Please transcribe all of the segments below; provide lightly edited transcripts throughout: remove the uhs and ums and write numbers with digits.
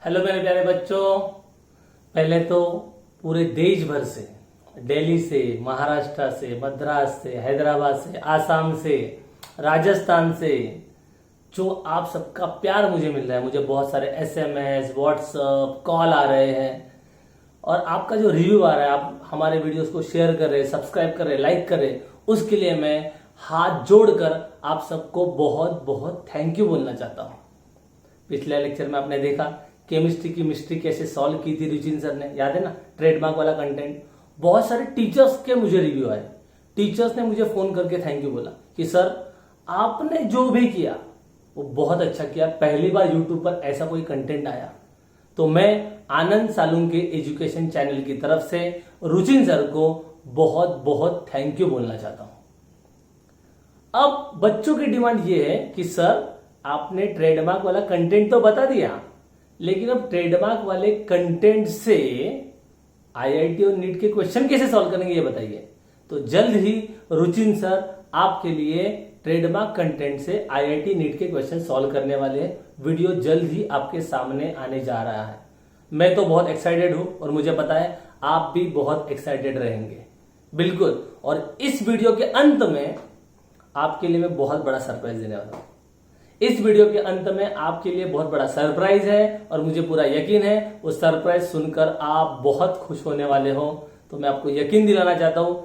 Hello मेरे प्यारे बच्चों। पहले तो पूरे देश भर से, दिल्ली से, महाराष्ट्र से, मद्रास से, हैदराबाद से, आसाम से, राजस्थान से जो आप सबका प्यार मुझे मिल रहा है, मुझे बहुत सारे एसएमएस, व्हाट्सएप, कॉल आ रहे हैं और आपका जो रिव्यू आ रहा है, आप हमारे वीडियोस को शेयर कर रहे, सब्सक्राइब कर रहे, लाइक कर रहे, उसके लिए मैं हाथ जोड़कर आप सबको बहुत बहुत थैंक यू बोलना चाहता हूं। पिछले लेक्चर में आपने देखा केमिस्ट्री की मिस्ट्री कैसे सॉल्व की थी रुचिन सर ने, याद है ना, ट्रेडमार्क वाला कंटेंट। बहुत सारे टीचर्स के मुझे रिव्यू आए, टीचर्स ने मुझे फोन करके थैंक यू बोला कि सर आपने जो भी किया वो बहुत अच्छा किया, पहली बार यूट्यूब पर ऐसा कोई कंटेंट आया। तो मैं आनंद सालून के एजुकेशन चैनल की तरफ से रुचिन सर को बहुत बहुत थैंक यू बोलना चाहता हूं। अब बच्चों की डिमांड ये है कि सर आपने ट्रेडमार्क वाला कंटेंट तो बता दिया, लेकिन अब ट्रेडमार्क वाले कंटेंट से आईआईटी और नीट के क्वेश्चन कैसे सॉल्व करेंगे ये बताइए। तो जल्द ही रुचिन सर आपके लिए ट्रेडमार्क कंटेंट से आईआईटी नीट के क्वेश्चन सॉल्व करने वाले हैं। वीडियो जल्द ही आपके सामने आने जा रहा है। मैं तो बहुत एक्साइटेड हूं और मुझे पता है आप भी बहुत एक्साइटेड रहेंगे, बिल्कुल। और इस वीडियो के अंत में आपके लिए मैं बहुत बड़ा सरप्राइज देने वाला हूं। इस वीडियो के अंत में आपके लिए बहुत बड़ा सरप्राइज है और मुझे पूरा यकीन है वो सरप्राइज सुनकर आप बहुत खुश होने वाले हो। तो मैं आपको यकीन दिलाना चाहता हूं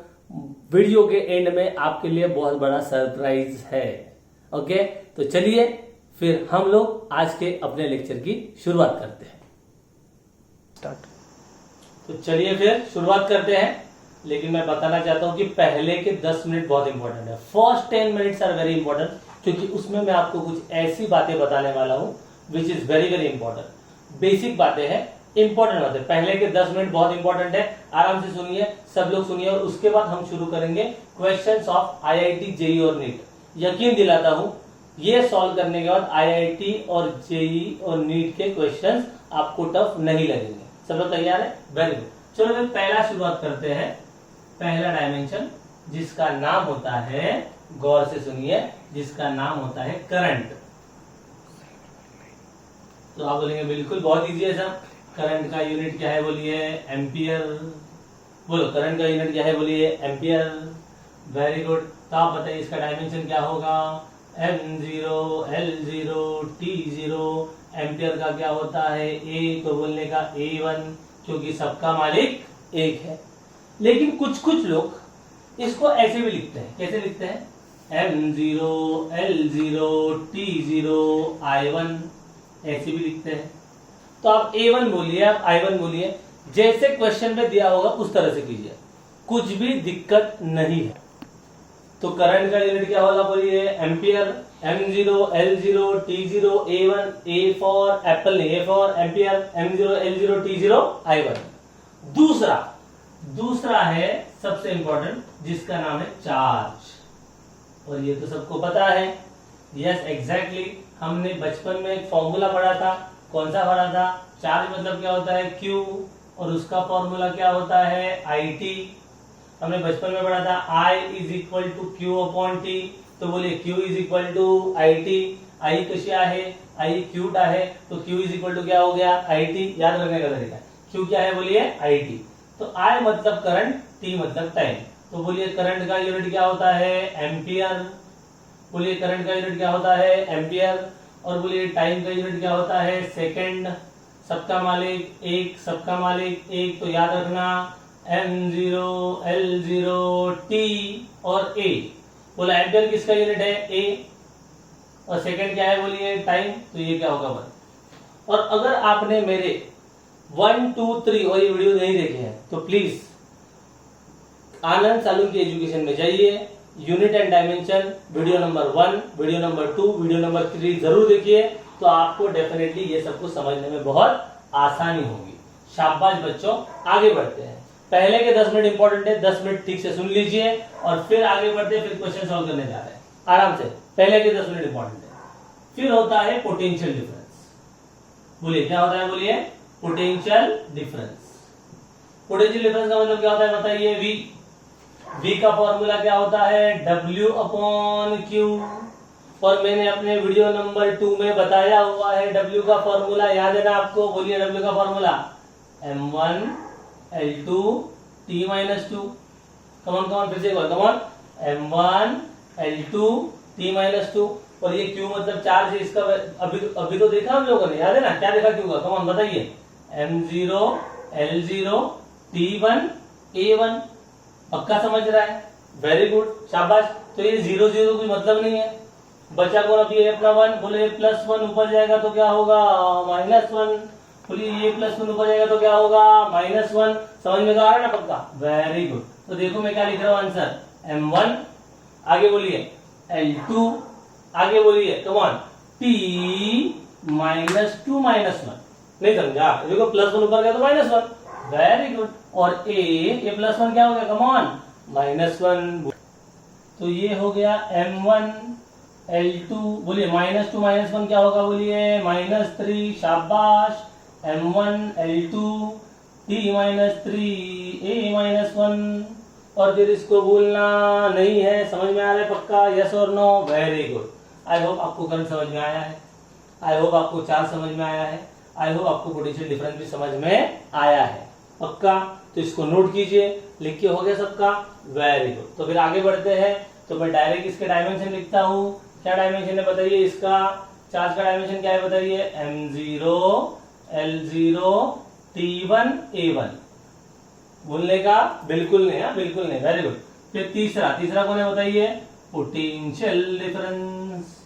वीडियो के एंड में आपके लिए बहुत बड़ा सरप्राइज है। ओके, तो चलिए फिर हम लोग आज के अपने लेक्चर की शुरुआत करते हैं। स्टार्ट। तो चलिए फिर शुरुआत करते हैं, लेकिन मैं बताना चाहता हूं कि पहले के 10 मिनट बहुत इंपॉर्टेंट है। First 10 minutes are very important, क्योंकि उसमें मैं आपको कुछ ऐसी बातें बताने वाला हूं which is very very important. Basic बातें हैं, इंपॉर्टेंट बातें। पहले के 10 मिनट बहुत इंपॉर्टेंट है, आराम से सुनिए, सब लोग सुनिए, और उसके बाद हम शुरू करेंगे क्वेश्चंस ऑफ आईआईटी, जेईई और नीट। यकीन दिलाता हूं ये सॉल्व करने के बाद आईआईटी और जेईई और नीट के क्वेश्चंस आपको टफ नहीं लगेंगे। सब लोग तैयार है? Very good. चलो फिर पहला शुरुआत करते हैं। पहला डायमेंशन जिसका नाम होता है, गौर से सुनिए, जिसका नाम होता है करंट। तो आप बोलेंगे बिल्कुल बहुत इजी है सर, करंट का यूनिट क्या है बोलिए? एम्पियर। बोलो करंट का यूनिट क्या है बोलिए? एम्पियर। Very good. तो आप बताइए इसका डायमेंशन क्या होगा? M0, L0, T0। एम्पियर का क्या होता है? ए, तो बोलने का A1, क्योंकि सबका मालिक एक है। लेकिन कुछ कुछ लोग इसको ऐसे भी लिखते हैं। कैसे लिखते हैं? M0, L0, T0, I1, ऐसे भी लिखते हैं। तो आप A1 बोलिए, आप I1 बोलिए, जैसे क्वेश्चन में दिया होगा उस तरह से कीजिए, कुछ भी दिक्कत नहीं है। तो करंट का यूनिट क्या होगा बोलिए? Ampere. M0, L0, T0, A1, A for Apple नहीं, A for ampere, M0, L0, T0, I1। दूसरा है सबसे इंपॉर्टेंट, जिसका नाम है चार्ज। और ये तो सबको पता है। यस एग्जैक्टली, हमने बचपन में एक फॉर्मूला पढ़ा था। कौन सा पढ़ा था? चार्ज मतलब क्या होता है? Q, और उसका फॉर्मूला क्या होता है? IT। हमने बचपन में पढ़ा था I is equal to Q upon T। तो बोलिए Q is equal to IT। I कशी आहे? I क्यूट आहे, तो Q इज इक्वल टू क्या हो गया? IT। याद रखने का तरीका, Q क्या है बोलिए? IT। तो I मतलब करंट, T मतलब टाइम। तो बोलिए करंट का यूनिट क्या होता है? एम्पियर। बोलिए करंट का यूनिट क्या होता है? एम्पियर। और बोलिए टाइम का यूनिट क्या होता है? सेकंड। सबका मालिक एक, सबका मालिक एक, तो याद रखना M0, L0, T और A। बोला एम्पियर किसका यूनिट है? A। और सेकंड क्या है बोलिए? टाइम। तो ये क्या होगा 1। और अगर आपने मेरे 1, 2, 3 और ये वीडियो नहीं देखे हैं तो प्लीज आनंद सालून की एजुकेशन में जाइए, unit and dimension video number 1, video number 2, video number 3 जरूर देखिए। तो आपको डेफिनेटली ये सब कुछ समझने में बहुत आसानी होगी। शाबाश बच्चों, आगे बढ़ते हैं। पहले के 10 मिनट इंपॉर्टेंट है, 10 मिनट ठीक से सुन लीजिए और फिर आगे बढ़ते हैं, फिर क्वेश्चन सॉल्व करने जा रहे हैं आराम से। पहले के 10 मिनट इंपॉर्टेंट है। फिर होता है पोटेंशियल डिफरेंस। बोलिए क्या होता है? बोलिए पोटेंशियल डिफरेंस। पोटेंशियल डिफरेंस का मतलब क्या होता है बताइए? V का फॉर्मूला क्या होता है? W upon Q। और मैंने अपने वीडियो नंबर 2 में बताया हुआ है W का फॉर्मूला, याद है ना आपको? बोलिए W का formula M1 L2 T-2। Come on फिर से कमॉन, M1 L2 T-2। और ये Q मतलब चार्ज है इसका, अभी तो देखा हम लोगों ने, याद है ना? क्या देखा Q का? कमॉन बताइए। M0 L0 T1 A1। पक्का समझ रहा है? वेरी गुड, शाबाश। तो ये 0 0 कोई मतलब नहीं है। बचा कौन अभी? ये अपना 1। बोले +1 ऊपर जाएगा तो क्या होगा? -1। बोलिए ये +1 ऊपर जाएगा तो क्या होगा? -1। समझ में तो आ रहा है ना? पक्का, वेरी गुड। तो देखो मैं क्या लिख रहा हूँ आंसर, M1, आगे बोलिए L2, आगे बोलिए कमॉन T -2 -1। नहीं समझा? देखो +1 ऊपर गया तो -1, वेरी गुड। और ये +1 क्या हो गया? कमॉन -1। तो ये हो गया M1 L2। बोलिए -2 -1 क्या होगा? बोलिए -3, शाबाश। M1 L2 T-3 A-1। और फिर इसको भूलना नहीं है। समझ में आ रहा है पक्का? यस और no? Very good. I hope आपको करंट समझ में आया है, आई होप आपको चार्ज समझ में आया है, आई होप आपको पोटेंशियल डिफरेंस भी समझ में आया है। पक्का? तो इसको नोट कीजिए। लिख के हो गया सबका? Very good. तो फिर आगे बढ़ते हैं। तो मैं डायरेक्ट इसके डायमेंशन लिखता हूँ। क्या डायमेंशन है बताइए? इसका चार्ज का डायमेंशन क्या है बताइए? M0 L0 T1 A1। भूलने का बिल्कुल नहीं है, बिल्कुल नहीं। Very good. फिर तीसरा कौन है बताइए? Potential difference.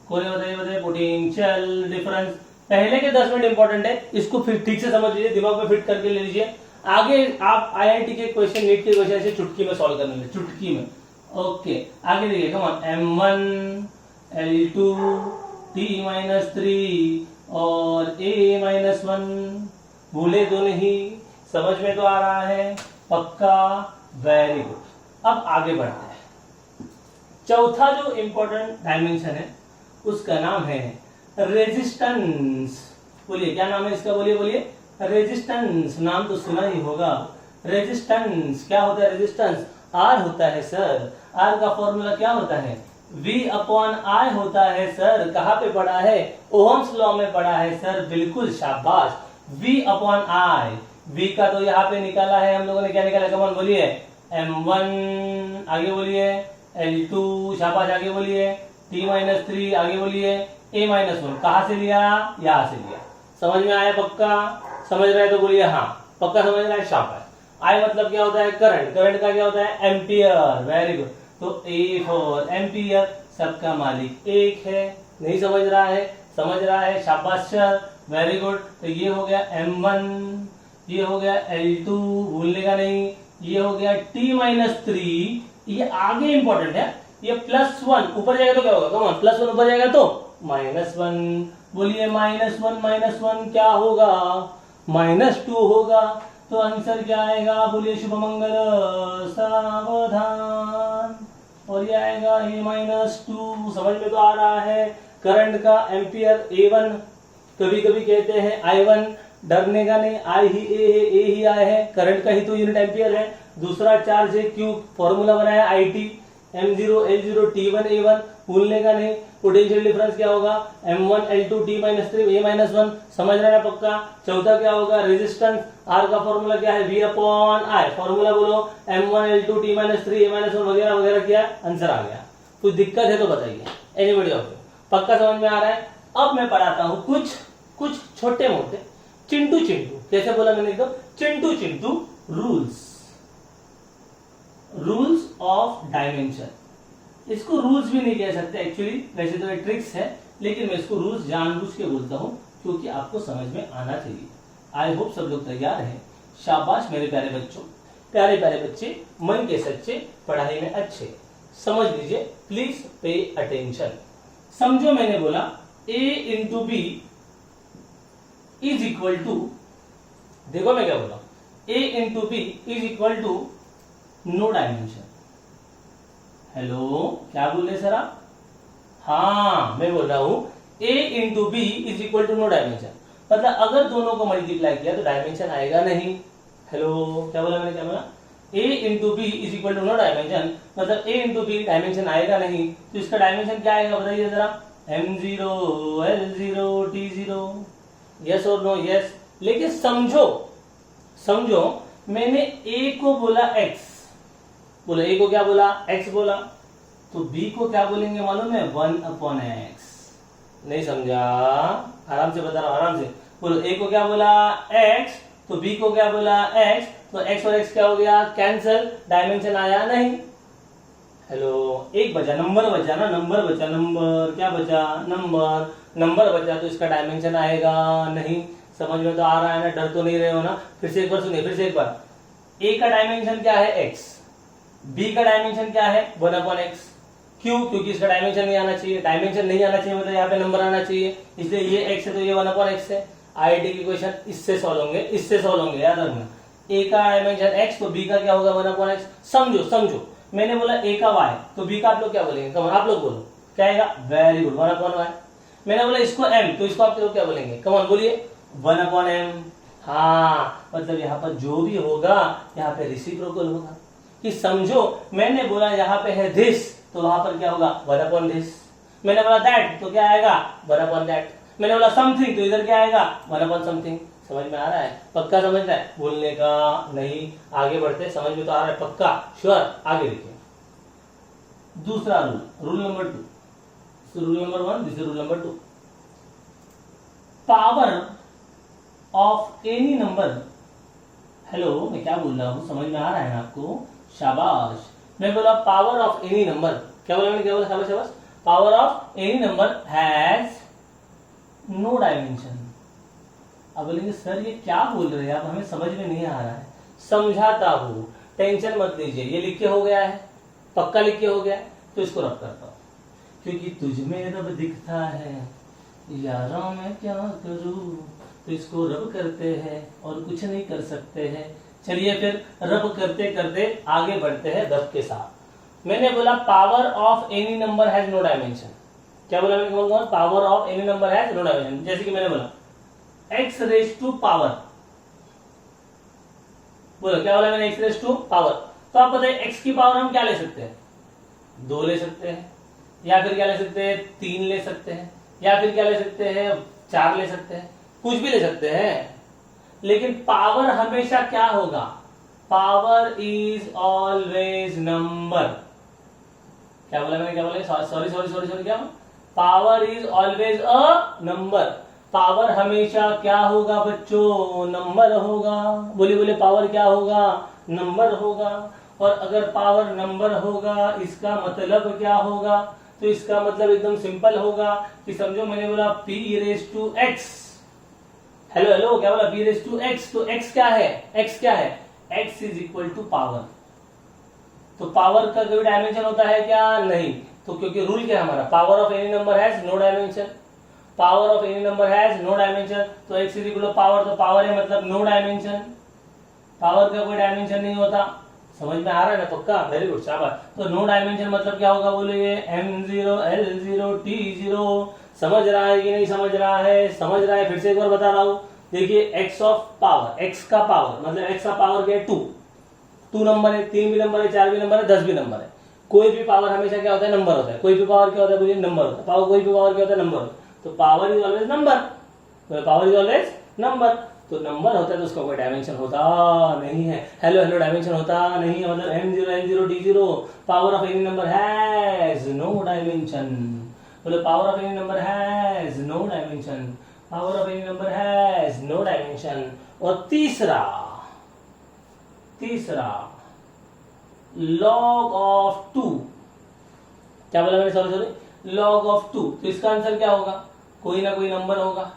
कौन है बताइए? Potential difference. पहले के 10 मिनट इंपॉर्टेंट है, इसको फिर ठीक से समझ लीजिए, दिमाग में फिट करके ले लीजिए। आगे आप IIT के क्वेश्चन, नीट के क्वेश्चन ऐसे चुटकी में सॉल्व करने, चुटकी में। ओके, आगे देखिए कमॉन, M1 L2 T-3 और A-1। भूले तो नहीं? समझ में तो आ रहा है? पक्का, वेरी गुड। अब आगे बढ़ते हैं। चौथा जो इंपॉर्टेंट डायमेंशन है उसका नाम है रेजिस्टेंस। बोलिए क्या नाम है इसका? बोलिए रेजिस्टेंस। नाम तो सुना ही होगा। रेजिस्टेंस क्या होता है? रेजिस्टेंस R होता है सर। R का फॉर्मूला क्या होता है? V/I होता है सर। कहाँ पे पढ़ा है? ओहम्स लॉ में पढ़ा है सर। बिल्कुल, शाबाश। V/I। V का तो यहाँ पे निकाला है हम लोगों ने। क्या निकाला? कमॉन बोलिए M1, आगे बोलिए L2, शाबाश, आगे बोलिए T-3, आगे बोलिए A-1। कहाँ से लिया? यहाँ से लिया। समझ में आया? पक्का समझ रहे तो बोलिए हाँ। पक्का समझ रहा है? शाबाश। I मतलब क्या होता है? करंट। करंट का क्या होता है? एम्पियर। Very good. तो A फॉर एम्पियर। सबका मालिक एक है। नहीं समझ रहा है? समझ रहा है, शाबाश सर, वेरी गुड। तो ये हो गया M1, ये हो गया L2, भूलने का नहीं। ये हो गया T-3। ये आगे इंपॉर्टेंट है। ये +1 ऊपर जाएगा तो क्या होगा? कम ऑन, +1 ऊपर जाएगा तो -1। बोलिए -1 क्या होगा? -2 होगा। तो आंसर क्या आएगा? बोलिए शुभ मंगल सावधान। और ये आएगा A-2। समझ में तो आ रहा है? करंट का एम्पियर A1, कभी कभी कहते हैं I1, डरने का नहीं। I ही A है, A ही I है। करंट का ही तो यूनिट एम्पियर है। दूसरा चार्ज है Q, फॉर्मूला बनाया IT, M0 L0 T1 A1, भूलने का नहीं। पोटेंशियल डिफरेंस क्या होगा? M1 L2 T-3 A-1। समझ रहे हैं पक्का? चौथा क्या होगा? रेजिस्टेंस। R का फॉर्मूला क्या है? V/I। फॉर्मूला बोलो M1 L2 T-3 A-1 वगैरह वगैरह। किया, आंसर आ गया। कुछ दिक्कत है तो बताइए। Anybody of you? पक्का समझ में आ रहा है? अब मैं पढ़ाता हूँ कुछ छोटे मोटे चिंटू। कैसे बोला मैंने? एकदम चिंटू रूल्स ऑफ डायमेंशन। इसको रूल्स भी नहीं कह सकते एक्चुअली, वैसे तो ये ट्रिक्स है, लेकिन मैं इसको रूल्स जानबूझ के बोलता हूं क्योंकि आपको समझ में आना चाहिए। आई होप सब लोग तैयार हैं। शाबाश मेरे प्यारे बच्चों, प्यारे बच्चे, मन के सच्चे, पढ़ाई में अच्छे। समझ लीजिए, प्लीज पे अटेंशन। समझो मैंने बोला A into B is equal to, देखो मैं क्या बोला, A into B is equal to no dimension. Hello, क्या बोले सर आप? हाँ, मैं बोल रहा हूं A into B is equal to no dimension. मतलब अगर दोनों को मल्टीप्लाई किया तो डायमेंशन आएगा नहीं। हेलो, क्या बोला मैंने? क्या बोला? a into B is equal to no dimension, मतलब a इंटू बी डायमेंशन आएगा नहीं, तो इसका डायमेंशन क्या आएगा बताइए जरा, m0 l0 t0, यस और नो, यस। लेकिन समझो समझो, मैंने a को बोला x, बोला a को क्या बोला, x बोला, तो b को क्या बोलेंगे मालूम है, 1/x। नहीं समझा, आराम से बता रहा हूं, आराम से बोलो। a को क्या बोला x, तो b को क्या बोला x, तो x और x क्या हो गया, कैंसल, डायमेंशन आया नहीं। हेलो, एक बचा, नंबर बचा ना, नंबर बचा, नंबर क्या बचा, नंबर, नंबर बचा, तो इसका डायमेंशन आएगा नहीं। समझ में तो आ रहा है ना, डर तो नहीं रहे हो ना। फिर से एक बार सुनिए, फिर से एक बार, a का डायमेंशन क्या है x, b का डायमेंशन क्या है 1/x। क्यों, क्योंकि इसका डायमेंशन नहीं आना चाहिए, डायमेंशन नहीं आना चाहिए मतलब यहाँ पे नंबर आना चाहिए, इसलिए ये x है तो ये 1/x है। आईआईटी की क्वेश्चन इससे सॉल्व होंगे, इससे सॉल्व होंगे, याद रखना। a का डायमेंशन x तो b का क्या होगा 1/x। समझो समझो, मैंने बोला a का y, तो b का आप लोग क्या बोलेंगे, कम आप लोग बोलो क्या आएगा, वेरी गुड 1/y। मैंने बोला इसको m, तो इसको आप लोग क्या बोलेंगे, कम बोलिए 1/m। हाँ, मतलब यहाँ पर जो भी होगा यहाँ पे रेसिप्रोकल होगा। कि समझो, मैंने बोला यहाँ पे है this, तो वहां पर क्या होगा 1/this। मैंने बोला that, तो क्या आएगा 1/that। मैंने बोला समथिंग, तो इधर क्या आएगा 1/something। समझ में आ रहा है, पक्का समझ रहा है, बोलने का नहीं, आगे बढ़ते, समझ में तो आ रहा है पक्का, श्योर। आगे देखिए दूसरा rule, rule number 2, rule number 1, this is rule number 2। Power of any number, hello मैं क्या बोल रहा हूं, समझ में आ रहा है ना आपको, शाबाश। मैं बोला पावर ऑफ एनी नंबर, क्या बोला मैंने, क्या बोला, शाबाश शाबाश। Power of any number has no dimension. अब बोलेंगे सर ये क्या बोल रहे हैं आप, हमें समझ में नहीं आ रहा है। समझाता हूं, टेंशन मत लीजिए। ये लिख के हो गया है, पक्का लिख के हो गया है, तो इसको रब करता हूं। क्योंकि तुझ में रब दिखता है यारों मैं क्या करूं, तो इसको रब करते हैं और कुछ नहीं कर सकते हैं। चलिए फिर रब करते करते आगे बढ़ते हैं रब के साथ। मैंने बोला power of any number has no dimension. क्या बोला मैंने, power of any number has no dimension. जैसे कि मैंने बोला x रेज टू पावर, बोलो क्या बोला मैंने, x रेज टू पावर। तो आप बताइए x की पावर हम क्या ले सकते हैं, 2 ले सकते हैं, या फिर क्या ले सकते हैं 3 ले सकते हैं, या फिर क्या ले सकते हैं 4 ले सकते हैं, कुछ भी ले सकते हैं। लेकिन पावर हमेशा क्या होगा, पावर इज ऑलवेज नंबर। क्या बोला मैंने, क्या बोला, सॉरी सॉरी सॉरी सॉरी, क्या, power is always a number. Power हमेशा क्या होगा बच्चों, नंबर होगा। बोलिए बोलिए, पावर क्या होगा, नंबर होगा। और अगर पावर नंबर होगा इसका मतलब क्या होगा, तो इसका मतलब एकदम सिंपल होगा कि समझो मैंने बोला p raise to x। Hello hello, क्या बोला, p रेज टू x, तो x क्या है, x क्या है, x is equal to power. तो पावर का कोई डायमेंशन होता है क्या, नहीं। तो क्योंकि रूल क्या है हमारा, power of any number has no dimension, power of any number has no dimension. तो x is equal to power, तो पावर है मतलब नो डायमेंशन, पावर का कोई डायमेंशन नहीं होता। समझ में आ रहा है ना पक्का, वेरी गुड शाबाश। तो नो डायमेंशन मतलब क्या होगा, बोलिए m0 l0 t0। समझ रहा है कि नहीं समझ रहा है, समझ रहा है, फिर से एक बार बता रहा हूं। देखिए x ऑफ पावर, x का पावर मतलब x का पावर क्या है 2 नंबर है, 3 भी नंबर है, 4 भी नंबर है, 10 भी नंबर है। कोई भी पावर हमेशा क्या होता है, नंबर होता है। कोई भी पावर क्या होता है, बोलिए नंबर होता है। पावर, कोई भी पावर क्या होता है, नंबर होता है। तो power is always number, power is always number. तो नंबर होता है तो उसका कोई डायमेंशन होता नहीं है। हेलो हेलो, डायमेंशन होता नहीं है, मतलब m0 l0 t0। Power of any number has no dimension. बोलो power of any number has no dimension, power of any number has no dimension. और तीसरा लॉग ऑफ 2। क्या बोला मैंने, सॉरी सॉरी, लॉग ऑफ 2। तो इसका आंसर क्या होगा, कोई ना कोई नंबर होगा।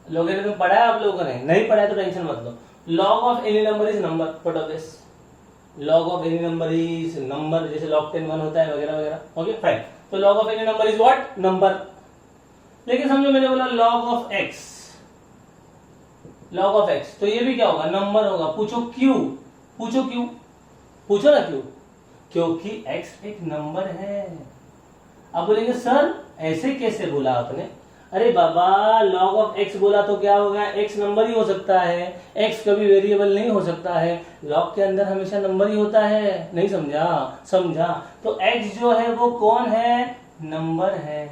लोगोरिथम में पढ़ा है आप लोगों ने, नहीं पढ़ा है तो टेंशन मत लो। Log of any number is number, what of this, log of any number is number, जैसे log 10 1 होता है वगैरह वगैरह। ओके फाइन, तो log of any number is what, number. लेकिन समझो मैंने बोला log of x, log of x, तो ये भी क्या होगा, नंबर होगा। पूछो क्यों, पूछो क्यों, पूछो ना क्यों, क्योंकि x एक नंबर है। अब बोलेंगे सर ऐसे कैसे बोला आपने, अरे बाबा लॉग ऑफ एक्स बोला तो क्या हो गया, एक्स नंबर ही हो सकता है, एक्स कभी वेरिएबल नहीं हो सकता है, लॉग के अंदर हमेशा नंबर ही होता है, नहीं समझा, समझा। तो एक्स जो है वो कौन है, नंबर है।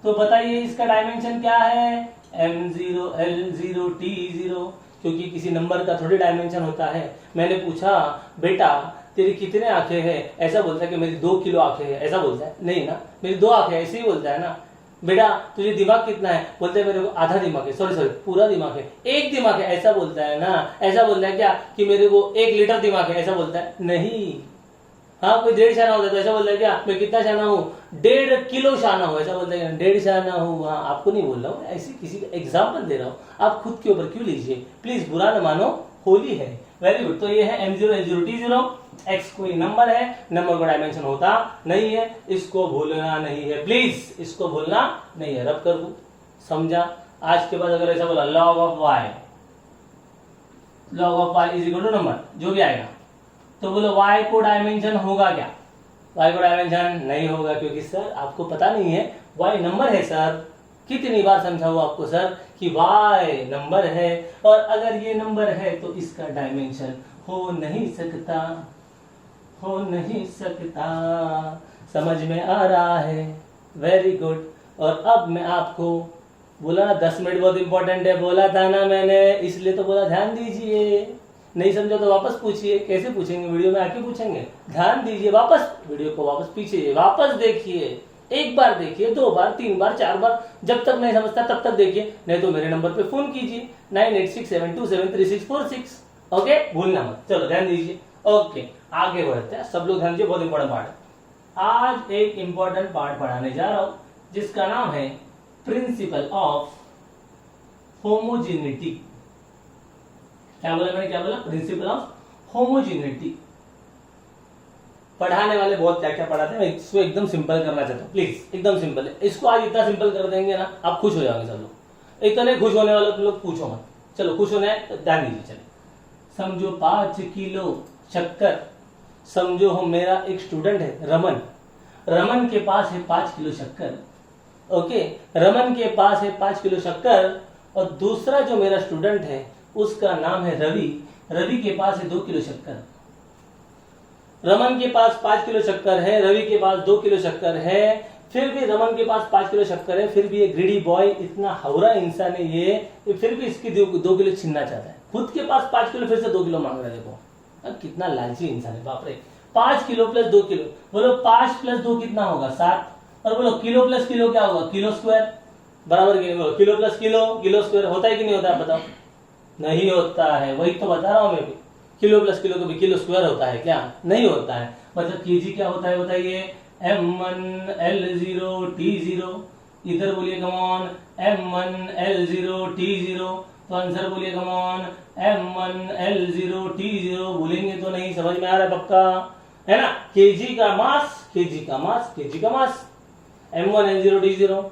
तो बताइए इसका डायमेंशन क्या है, m0 l0 t0, क्योंकि किसी नंबर का थोड़ी डायमेंशन होता है। मैंने पूछा बेटा तेरी कितने आंखें हैं, ऐसा बोलता है कि मेरी 2 किलो आंखें हैं, ऐसा बोलता है, नहीं ना, मेरी 2 आंखें, ऐसे ही बोलता है ना। बेटा तुझे दिमाग कितना है, बोलते हैं मेरे को आधा दिमाग है, सॉरी पूरा दिमाग है, 1 दिमाग है, ऐसा बोलता है ना। ऐसा बोलता है क्या कि मेरे को 1 लीटर दिमाग है, ऐसा बोलता है, नहीं। हाँ कोई 1.5 शाना होता है तो ऐसा बोलता है क्या मैं कितना शाना हूँ, 1.5 किलो शाना हूँ, ऐसा बोलता है 1.5 शाना हूँ। हाँ आपको नहीं बोल रहा हूँ, ऐसे किसी का एग्जाम्पल दे रहा हूँ, आप खुद के ऊपर क्यों लीजिए, प्लीज बुरा न मानो, होली है। Very good. तो ये है m0 l0 t0, x कोई नंबर है, नंबर का डायमेंशन होता नहीं है, इसको भूलना नहीं है, प्लीज इसको भूलना नहीं है, रब कर दू, समझा। आज के बाद अगर ऐसा बोला log of y is equal to number, जो भी आएगा, तो बोलो y को डायमेंशन होगा क्या, y को डायमेंशन नहीं होगा, क्योंकि सर आपको पता नहीं है y नंबर है सर। कितनी बार समझाऊं आपको सर कि y नंबर है, और अगर ये नंबर है तो इसका डायमेंशन हो नहीं सकता, हो नहीं सकता। समझ में आ रहा है, वेरी गुड। और अब मैं आपको बोला ना 10 मिनट बहुत इंपॉर्टेंट है, बोला था ना मैंने, इसलिए तो बोला ध्यान दीजिए, नहीं समझो तो वापस पूछिए। कैसे पूछेंगे, वीडियो में आके पूछेंगे, ध्यान दीजिए, वापस वीडियो को वापस पीछे वापस देखिए, 1 बार देखिए, 2 बार 3 बार 4 बार, जब तक नहीं समझता तब तक देखिए, नहीं तो मेरे नंबर पे फोन कीजिए 9867273646। ओके, भूलना मत। चलो ध्यान दीजिए। ओके आगे बढ़ते हैं, सब लोग ध्यान दीजिए, बहुत इंपॉर्टेंट पार्ट है। आज एक इंपॉर्टेंट पार्ट पढ़ाने जा रहा हूं जिसका नाम है प्रिंसिपल ऑफ होमोजेनिटी। क्या बोला मैंने, क्या बोला, प्रिंसिपल ऑफ होमोजेनिटी। पढ़ाने वाले बहुत क्या क्या पढ़ाते हैं, मैं इसको एकदम सिंपल करना चाहता हूँ, प्लीज एकदम सिंपल है, इसको आज इतना सिंपल कर देंगे ना आप खुश हो जाओगे सब लोग। इतने खुश होने वाले तुम लोग पूछो मत, चलो खुश होने है तो ध्यान दीजिए। चलिए समझो 5 किलो शक्कर, समझो हम मेरा एक स्टूडेंट है रमन, रमन के पास है 5 किलो शक्कर। ओके, रमन के पास है 5 किलो शक्कर, और दूसरा जो मेरा स्टूडेंट है उसका नाम है रवि, रवि के पास है 2 किलो शक्कर। रमन के पास 5 किलो शक्कर है, रवि के पास 2 किलो शक्कर है, फिर भी रमन के पास 5 किलो शक्कर है, फिर भी ये ग्रीडी बॉय, इतना हवरा इंसान है ये फिर भी इसकी 2 किलो छीनना चाहता है, खुद के पास 5 किलो फिर से 2 किलो मांग रहा है। देखो अब कितना लालची इंसान है, बाप रे। 5 किलो प्लस 2 किलो, बोलो 5 प्लस 2 कितना होगा 7, और बोलो किलो प्लस किलो क्या होगा, किलो स्क्वायर, बराबर kilo plus kilo, kilo square होता है कि नहीं होता है, बताओ। नहीं होता है, वही तो बता रहा हूं मैं भी, किलो प्लस किलो कभी किलो स्क्वायर होता है क्या, नहीं होता है। मतलब केजी क्या होता है बताइए, m1 l0 t0, इधर बोलिए कमॉन m1 l0 t0, तो आंसर बोलिए कमॉन m1 l0 t0, भूलेंगे तो नहीं, समझ में आ रहा है पक्का, है ना। केजी का मास, केजी का मास, केजी का मास, m1 l0 t0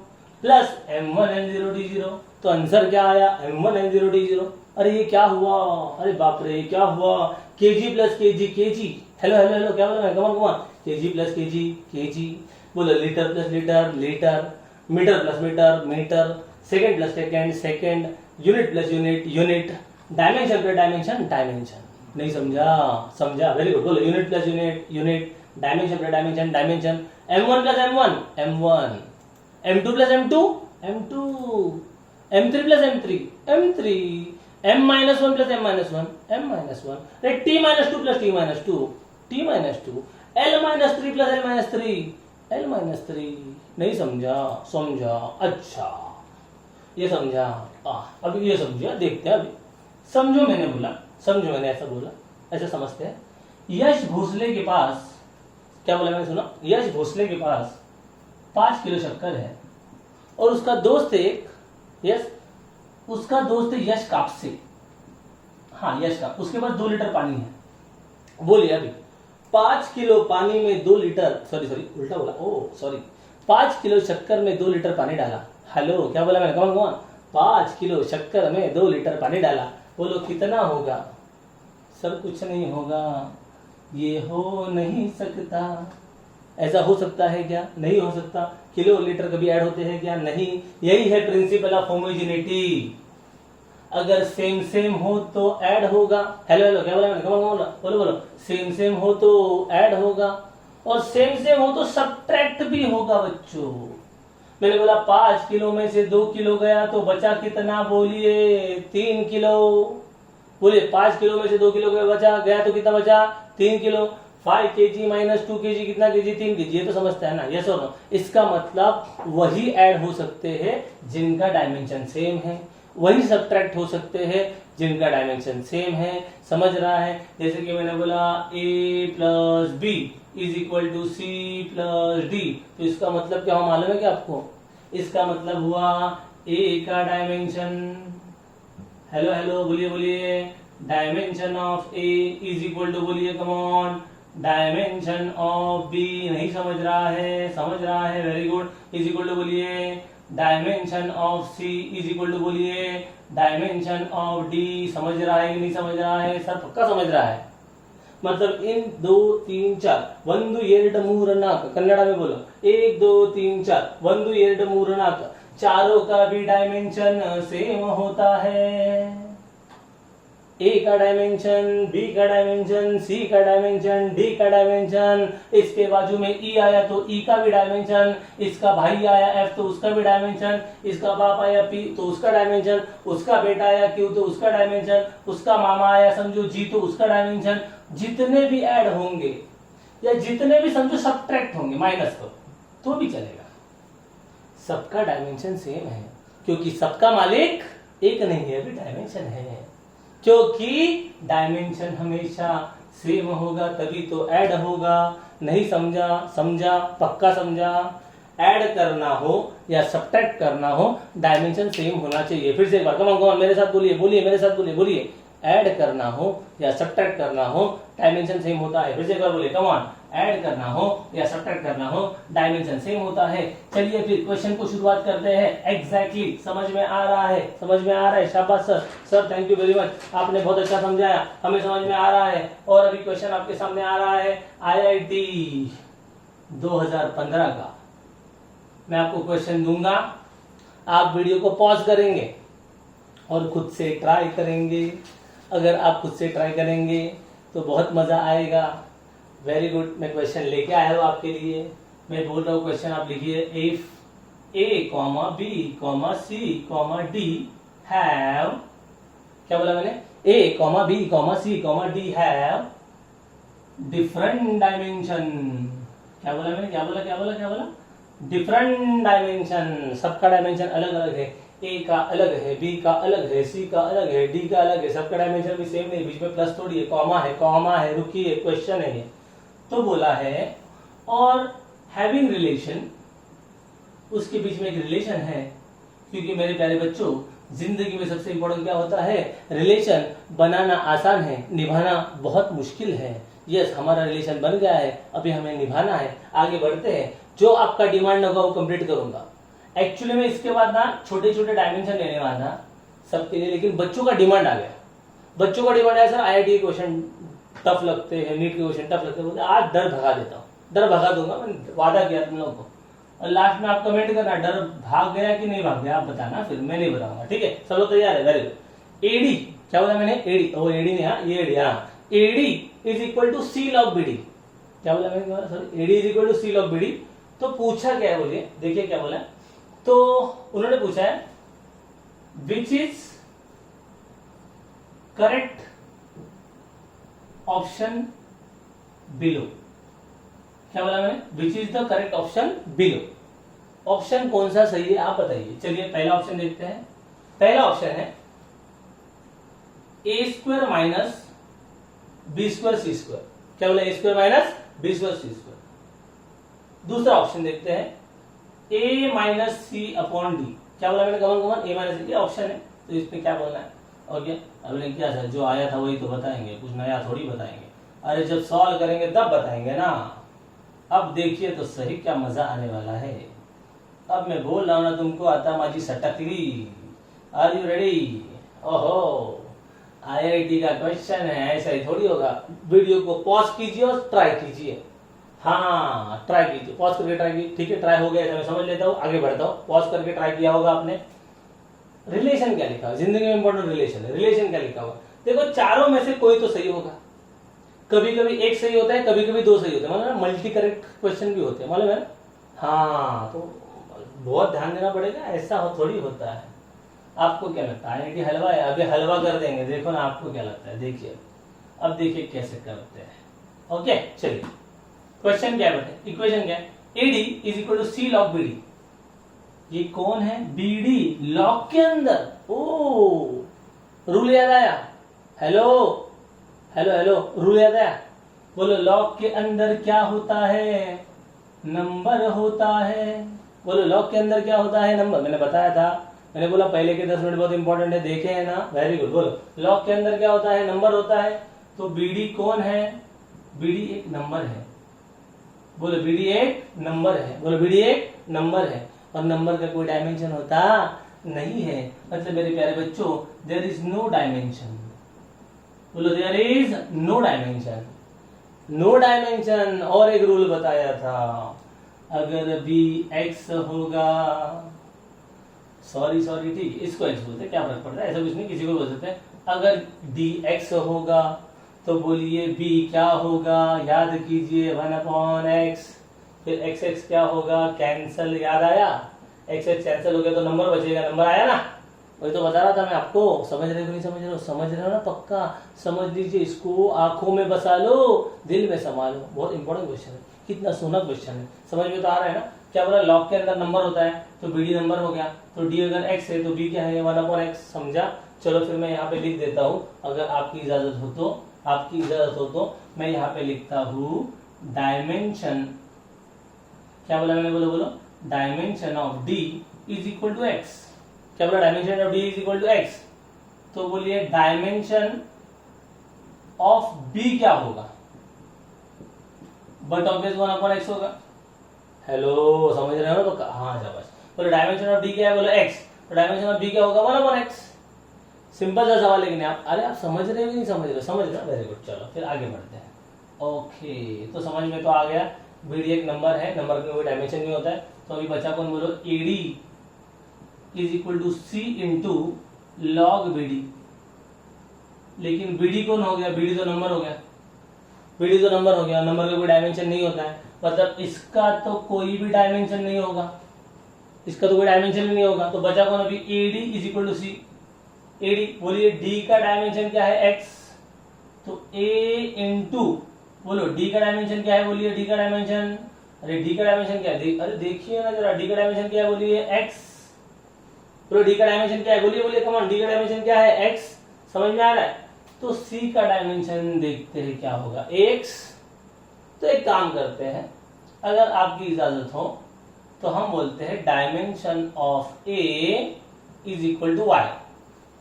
plus m1 l0 t0, तो आंसर क्या आया m1 l0 t0। अरे ये क्या हुआ, अरे बाप रे क्या हुआ, KG plus KG, KG, hello hello hello, क्या बोला, come on come on, KG plus KG, KG, बोलो litre plus litre, litre, metre plus metre, metre, second plus second, second, unit plus unit, unit, dimension plus dimension, dimension. नहीं समझा, समझा, very good. बोलो unit plus unit, unit, dimension plus dimension, dimension, m1 plus m1, m1, m2 plus m2, m2, m3 plus m3, m3, m-1 plus m-1, m-1, t-2 plus t-2, t-2, l-3 plus l-3, l-3। नहीं समझा, समझा, अच्छा ये समझा, अभी ये समझिए, देखते हैं अभी, समझो मैंने बोला, समझो मैंने ऐसा बोला, ऐसा समझते हैं। यश भोसले के पास, क्या बोला मैंने, सुना, यश भोसले के पास 5 किलो शक्कर है, और उसका दोस्त है एक, यस, उसका दोस्त है यश कापसे, हाँ यश का, उसके पास 2 लीटर पानी है। बोलिए अभी 5 किलो पानी में 2 लीटर, सॉरी उल्टा बोला, ओ सॉरी, 5 किलो शक्कर में 2 लीटर पानी डाला। हेलो क्या बोला मैंने, कौन कौन, 5 किलो शक्कर में 2 लीटर पानी डाला, बोलो कितना होगा। सर कुछ नहीं होगा, ये हो नहीं सकता, ऐसा हो सकता है क्या? नहीं हो सकता। किलो लीटर कभी ऐड होते हैं क्या? नहीं। यही है प्रिंसिपल ऑफ होमोजेनिटी। अगर सेम सेम हो तो ऐड होगा। हेलो हेलो, क्या बोला मैंने? बोलो बोलो। सेम सेम हो तो ऐड होगा, और सेम सेम हो तो सब्ट्रैक्ट भी होगा बच्चों। मैंने बोला 5 किलो में से 2 किलो गया तो बचा कितना? बोलिए 3 किलो। बोलिए 5 किलो में से 2 किलो बचा गया तो कितना बचा? 3 किलो। 5 kg माइनस 2 kg कितना kg? 3 kg। ये तो समझता है ना? यस और नो? इसका मतलब वही ऐड हो सकते हैं जिनका डायमेंशन सेम है, वही सब्ट्रैक्ट हो सकते हैं जिनका डायमेंशन सेम है। समझ रहा है? जैसे कि मैंने बोला a plus B is equal to C plus D, तो इसका मतलब क्या हुआ मालूम है क्या आपको? इसका मतलब हुआ a का डायमेंशन, हेलो हेलो बोलिए बोलिए, dimension of a is equal to, बोलिए come on, dimension of b। नहीं समझ रहा है? समझ रहा है, very good. Is equal to बोलिए dimension of c is equal to बोलिए डायमेंशन ऑफ d। समझ रहा है कि नहीं समझ रहा है? सर पक्का समझ रहा है। मतलब इन 2 3 4 ಒಂದು ಎರಡು ಮೂರು ನಾಲ್ಕು, कन्नड़ा में बोलो 1 2 3 4 ಒಂದು ಎರಡು ಮೂರು ನಾಲ್ಕು, चारों का भी डायमेंशन सेम होता है। ए का डायमेंशन, बी का डायमेंशन, सी का डायमेंशन, डी का डायमेंशन, इसके बाजू में ई आया तो ई का भी डायमेंशन, इसका भाई आया एफ तो उसका भी डायमेंशन, इसका बाप आया पी तो उसका डायमेंशन, उसका बेटा आया क्यू तो उसका डायमेंशन, उसका मामा आया समझो जी तो उसका डायमेंशन। जितने भी ऐड होंगे या जितने भी समझो सब्ट्रैक्ट होंगे माइनस करो तो भी चलेगा, सबका डायमेंशन सेम है, क्योंकि सबका मालिक एक नहीं है, भी डायमेंशन है। क्योंकि डायमेंशन हमेशा सेम होगा तभी तो ऐड होगा। नहीं समझा? समझा? पक्का समझा? ऐड करना हो या सब्ट्रैक्ट करना हो डायमेंशन सेम होना चाहिए। फिर से एक बार कम मेरे साथ बोलिए, बोलिए मेरे साथ बोलिए, बोलिए ऐड करना हो या सब्ट्रैक्ट करना हो डायमेंशन सेम होता है। फिर से एक बार बोलिए, कम ऑन। ऐड करना हो या सब्ट्रैक्ट करना हो डायमेंशन सेम होता है। चलिए फिर क्वेश्चन को शुरुआत करते हैं। एग्जैक्टली समझ में आ रहा है? समझ में आ रहा है? शाबाश sir. Sir thank you very much, आपने बहुत अच्छा समझाया, हमें समझ में आ रहा है। और अभी क्वेश्चन आपके सामने आ रहा है IIT 2015 का। मैं आपको क्वेश्चन दूंगा, आप वीडियो को पॉज करेंगे और खुद से ट्राई करेंगे। अगर आप खुद से ट्राई करेंगे तो बहुत मजा आएगा। Very good. मैं क्वेश्चन लेके आया हूं आपके लिए। मैं बोल रहा हूं क्वेश्चन आप लिखिए। If A comma B comma C comma D have, क्या बोला मैंने? A comma B comma C comma D have different dimension. क्या बोला मैंने? क्या बोला क्या बोला क्या बोला? Different dimension. सबका डायमेंशन अलग अलग है। ए का अलग है, बी का अलग है, सी का अलग है, डी का अलग है। सबका डायमेंशन भी सेम नहीं, बीच में प्लस थोड़ी है, कॉमा है, रुकिए क्वेश्चन है ये। तो बोला है और हैविंग रिलेशन, उसके बीच में एक रिलेशन है। क्योंकि मेरे प्यारे बच्चों, जिंदगी में सबसे इंपॉर्टेंट क्या होता है? रिलेशन। बनाना आसान है, निभाना बहुत मुश्किल है। यस, हमारा रिलेशन बन गया है, अभी हमें निभाना है। आगे बढ़ते हैं। जो आपका डिमांड होगा वो कंप्लीट करूंगा। एक्चुअली में इसके बाद ना छोटे छोटे डायमेंशन लेने वाला सबके लिए, लेकिन बच्चों का डिमांड आ गया। बच्चों का डिमांड है सर IIT क्वेश्चन टफ लगते हैं, नीट के क्वेश्चन टफ लगते हैं। आज डर भगा देता हूँ, डर भगा दूंगा, मैंने वादा किया तुम लोगों को। और लास्ट में आप कमेंट करना डर भाग गया कि नहीं भाग गया, आप बताना, फिर मैं नहीं बताऊंगा। ठीक है, सब लोग तैयार है? Very good. एडी, क्या बोला मैंने? एडी, ओ एडी नहीं, हाँ ये एडी, हाँ AD is equal to C log BD. क्या बोला मैंने? Sorry, AD is equal to C log BD. तो पूछा क्या है, बोलिए, देखिए क्या बोला। तो उन्होंने पूछा है which is correct option below. क्या बोला मैंने? Which is the correct option below. Option कौन सा सही है आप बताइए। चलिए पहला ऑप्शन देखते हैं। पहला ऑप्शन है A square minus B square C square. क्या बोला? A square minus B square C square. दूसरा ऑप्शन देखते हैं a minus C upon D. क्या बोला मैंने? कमन ए माइनस, ये ऑप्शन है तो इसमें क्या बोलना है? ओके, अगले क्या सर, जो आया था वही तो बताएंगे, कुछ नया थोड़ी बताएंगे। अरे जब सॉल्व करेंगे तब बताएंगे ना। अब देखिए तो सही क्या मजा आने वाला है। अब मैं बोल रहा हूं ना तुमको, आता माजी सटकरी। Are you ready? ओहो, IIT का क्वेश्चन है, ऐसा ही थोड़ी होगा। वीडियो को पॉज कीजिए और ट्राई कीजिए। हाँ ट्राई कीजिए, पॉज करके ट्राई कीजिए। ठीक है, ट्राई हो गया ऐसा मैं समझ लेता हूँ, आगे बढ़ता हूँ। पॉज करके ट्राई किया होगा आपने। रिलेशन क्या लिखा हुआ, जिंदगी में इंपॉर्टेंट रिलेशन है, रिलेशन क्या लिखा हुआ। देखो चारों में से कोई तो सही होगा, कभी कभी एक सही होता है, कभी कभी दो सही होते हैं, मतलब मल्टी करेक्ट क्वेश्चन भी होते हैं, मालूम है। हाँ तो बहुत ध्यान देना पड़ेगा, ऐसा थोड़ी होता है। आपको क्या लगता है कि हलवा है, अभी हलवा कर देंगे, देखो ना आपको क्या लगता है, देखिए अब देखिए कैसे करते हैं। ओके चलिए, क्वेश्चन क्या है बेटे, इक्वेशन क्या है, AD is equal to C log BD. ये कौन है, बीडी लॉग के अंदर। ओ रूल याद आया, हेलो हेलो हेलो, रूल याद आया, बोलो लॉग के अंदर क्या होता है, नंबर होता है। बोलो लॉग के अंदर क्या होता है, नंबर। मैंने बताया था, मैंने बोला पहले के 10 मिनट बहुत इंपॉर्टेंट है, देखे है ना, वेरी गुड। बोलो लॉग के अंदर क्या होता है, नंबर होता है। तो बीडी कौन है, बीडी एक नंबर है। बोलो बीडी एक नंबर है, बोलो बीडी एक नंबर है। और नंबर का कोई डायमेंशन होता नहीं है, मतलब मेरे प्यारे बच्चों देयर इज नो डायमेंशन। बोलो there is no dimension, no dimension. और एक रूल बताया था, अगर बी एक्स होगा, सॉरी ठीक, इसको एक्स बोलते हैं, क्या फर्क पड़ता है, ऐसा कुछ नहीं, किसी को बोल सकते हैं। अगर डी एक्स होगा तो बोलिए बी क्या होगा, याद कीजिए 1/x। फिर एक्स एक्स क्या होगा, कैंसल, याद आया, एक्स एक्स कैंसिल हो गया तो नंबर बचेगा, नंबर आया ना। वही तो बता रहा था मैं आपको, समझ रहे हो नहीं समझ रहे हो, समझ रहे हो ना पक्का, समझ लीजिए इसको, आंखों में बसा लो, दिल में समा लो। बहुत इंपॉर्टेंट क्वेश्चन है, कितना सोना क्वेश्चन है, समझ में तो आ रहा है ना। क्या बोला, लॉग के अंदर नंबर होता है तो बी डी नंबर हो गया, तो डी अगर एक्स है तो बी क्या है, 1/x। समझा। चलो फिर मैं यहाँ पे लिख देता हूँ, अगर आपकी इजाजत हो तो, आपकी इजाजत हो तो मैं यहाँ पे लिखता हूँ डायमेंशन, क्या बोला मैंने, बोलो बोलो, dimension of D is equal to X. क्या बोला, dimension of D is equal to X. तो बोलिए डायमेंशन ऑफ बी क्या होगा, बट ऑब्वियस 1/x होगा। हेलो समझ रहे हो ना, तो हाँ शाबाश। बोलो डायमेंशन ऑफ डी क्या है, बोलो एक्स, तो डायमेंशन ऑफ बी क्या होगा, 1/x। सिंपल सा सवाल, लेकिन आप आप समझ रहे हो नहीं समझ रहे हो, समझ रहे हो, वेरी गुड। चलो फिर आगे बढ़ते हैं। ओके तो समझ में तो आ गया, बीडी एक नंबर है, नंबर का कोई डायमेंशन नहीं होता है। तो अभी बचा कौन, बोलो AD is equal to C into log BD. लेकिन बीडी कौन हो गया, बीडी तो नंबर हो गया, बीडी तो नंबर हो गया, नंबर का कोई डायमेंशन नहीं होता है, मतलब इसका तो कोई भी डायमेंशन नहीं होगा, इसका तो कोई डायमेंशन भी नहीं होगा। तो बचा कौन अभी, AD is equal to C. AD बोलिए डी का डायमेंशन क्या है, एक्स, तो ए इंटू, बोलो डी का डायमेंशन क्या है, बोलिए डी का डायमेंशन, अरे डी का डायमेंशन क्या है, अरे देखिए ना जरा, डी का डायमेंशन क्या है, बोलिए एक्स। बोलो डी का डायमेंशन क्या है, बोलिए बोलिए, कमान, डी का डायमेंशन क्या है, एक्स। समझ में आ रहा है। तो सी का डायमेंशन देखते हैं क्या होगा, एक्स। तो एक काम करते हैं, अगर आपकी इजाजत हो तो हम बोलते हैं dimension of A is equal to Y.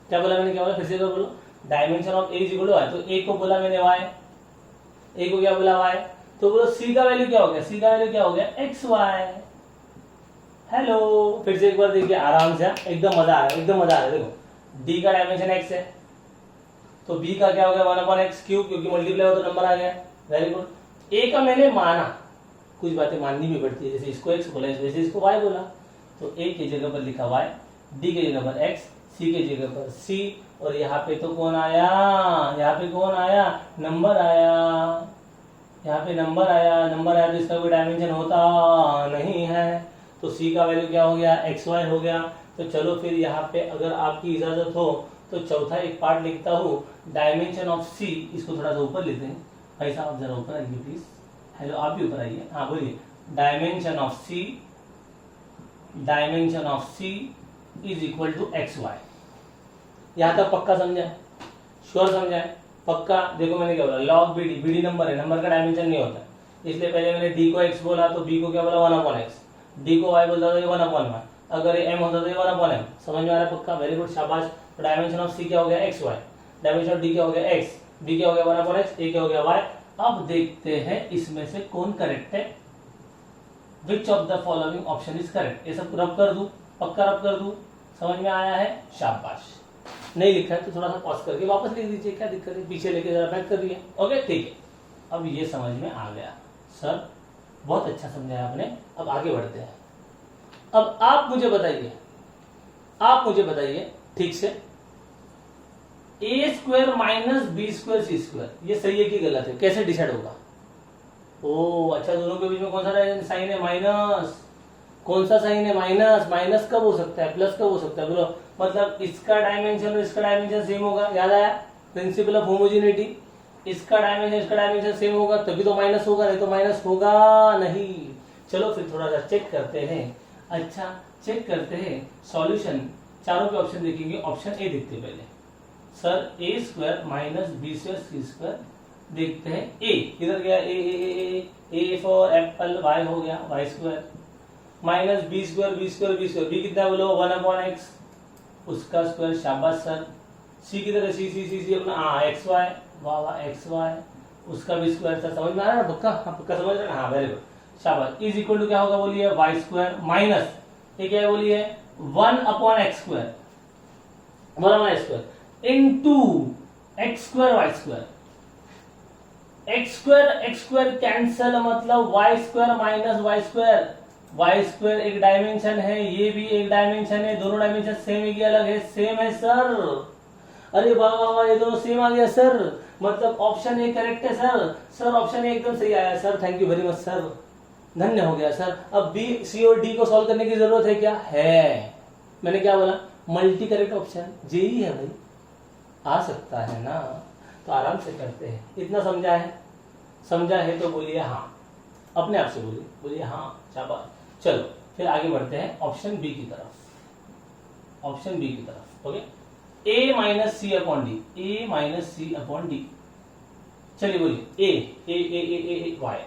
क्या बोला मैंने, क्या बोला, फिर से तो बोलो, dimension of A is equal to Y. तो ए को बोला मैंने वाई, ए को क्या बोला वाई, तो बोलो सी का वैल्यू क्या हो गया, सी का वैल्यू क्या हो गया, एक्स वाई। हेलो फिर से एक बार देखिए आराम से, एकदम मजा आ रहा है, एकदम मजा आ रहा है। देखो डी का डायमेंशन एक्स है, तो बी का क्या हो गया, 1/x क्यूब, क्योंकि मल्टीप्लाई हो तो नंबर आ गया, वेरी गुड। ए का मैंने माना, कुछ बातें माननी भी पड़ती है, जैसे इसको एक्स बोला वैसे इसको वाई बोला, तो ए की जगह पर लिखा वाई, डी की जगह पर एक्स, सी की जगह पर सी, और यहाँ पे तो कौन आया, यहाँ पे कौन आया, नंबर आया, यहाँ पे नंबर आया, नंबर आया तो इसका कोई डायमेंशन होता नहीं है, तो सी का वैल्यू क्या हो गया, एक्स वाई हो गया। तो चलो फिर यहाँ पे अगर आपकी इजाजत हो तो चौथा एक पार्ट लिखता हूँ, डायमेंशन ऑफ सी, इसको थोड़ा सा ऊपर लिखते हैं, भाई साहब जरा ऊपर आइए प्लीज, हेलो आप भी ऊपर आइए, हाँ बोलिए, dimension of C, dimension of C is equal to X Y. यहां तक पक्का समझा, श्योर समझा है, पक्का। देखो मैंने क्या बोला, लॉग बीडी, बीडी नंबर है, नंबर का डायमेंशन नहीं होता, इसलिए पहले मैंने डी को एक्स बोला तो बी को क्या बोला, 1/x, डी को वाई बोलता था 1/y, अगर एम होता था 1/m। समझ में आ रहा है पक्का, वेरी गुड शाबाश। तो डायमेंशन ऑफ सी क्या हो गया, X Y, dimension of D क्या हो गया, एक्स, बी क्या हो गया 1/x, ए क्या हो गया वाई। अब देखते हैं इसमें से कौन करेक्ट है, which of the following option is correct. ये सब रब कर दूं, पक्का रब कर दूं, समझ में आया है, शाबाश। नहीं लिखा है तो थोड़ा सा पॉज करके वापस लिख दीजिए, क्या दिक्कत है, पीछे लेके जरा बैक कर दिए, ओके ठीक है। अब ये समझ में आ गया, सर बहुत अच्छा समझाया आपने। अब आगे बढ़ते हैं। अब आप मुझे बताइए ठीक से, ए square minus B square C square ये सही है कि गलत है, कैसे डिसाइड होगा? ओ अच्छा, दोनों के बीच में कौन सा साइन है? माइनस। कौन सा साइन है? माइनस। माइनस कब हो सकता है? प्लस कब हो सकता है? बोलो। मतलब इसका डायमेंशन और इसका डायमेंशन सेम होगा, याद आया प्रिंसिपल ऑफ होमोजेनिटी। इसका डायमेंशन सेम होगा तभी तो माइनस होगा, नहीं तो माइनस होगा नहीं। चलो फिर थोड़ा सा चेक करते हैं। अच्छा चेक करते हैं सॉल्यूशन। चारों के ऑप्शन देखेंगे। ऑप्शन ए देखते हैं पहले। सर ए square minus B square C square देखते हैं। ए किधर गया? ए फॉर एप्पल, वाई हो गया Y square, minus B square B square B square, B कितना बोलो? 1/x, उसका स्क्वायर, शाबाश सर। सी किधर है? सी सी सी सी अपना एक्स वाई, वाह वाह एक्स वाई, उसका भी स्क्वायर सर। समझ में आ रहा है पक्का? हाँ पक्का समझ रहे हैं? हाँ वेरी गुड, शाबाश। इज इक्वल टू क्या होगा बोलिए? वाई स्क्वायर माइनस ये क्या है बोलिए? 1/x square, 1/x square into X square Y square. X square cancel, मतलब Y square minus Y square. Y square एक डायमेंशन है, ये भी एक डायमेंशन है, दोनों डायमेंशन सेम है कि अलग है? सेम है सर। अरे वाह वाह वाह, ये दोनों सेम आ गया सर, मतलब ऑप्शन ए करेक्ट है सर। सर ऑप्शन ए एकदम सही आया sir, thank you very much sir, धन्य हो गया सर। अब बी सी और डी को सॉल्व करने की जरूरत है क्या? है। मैंने क्या बोला? मल्टी करेक्ट ऑप्शन जेई है भाई, आ सकता है ना, तो आराम से करते हैं। इतना समझा है? समझा है तो बोलिए हाँ, अपने आप से बोलिए हाँ, शाबाश। चलो फिर आगे बढ़ते हैं ऑप्शन बी की तरफ। ऑप्शन बी की तरफ ओके, ए माइनस सी अपॉन डी, ए माइनस सी अपॉन डी। चलिए बोलिए ए वाई,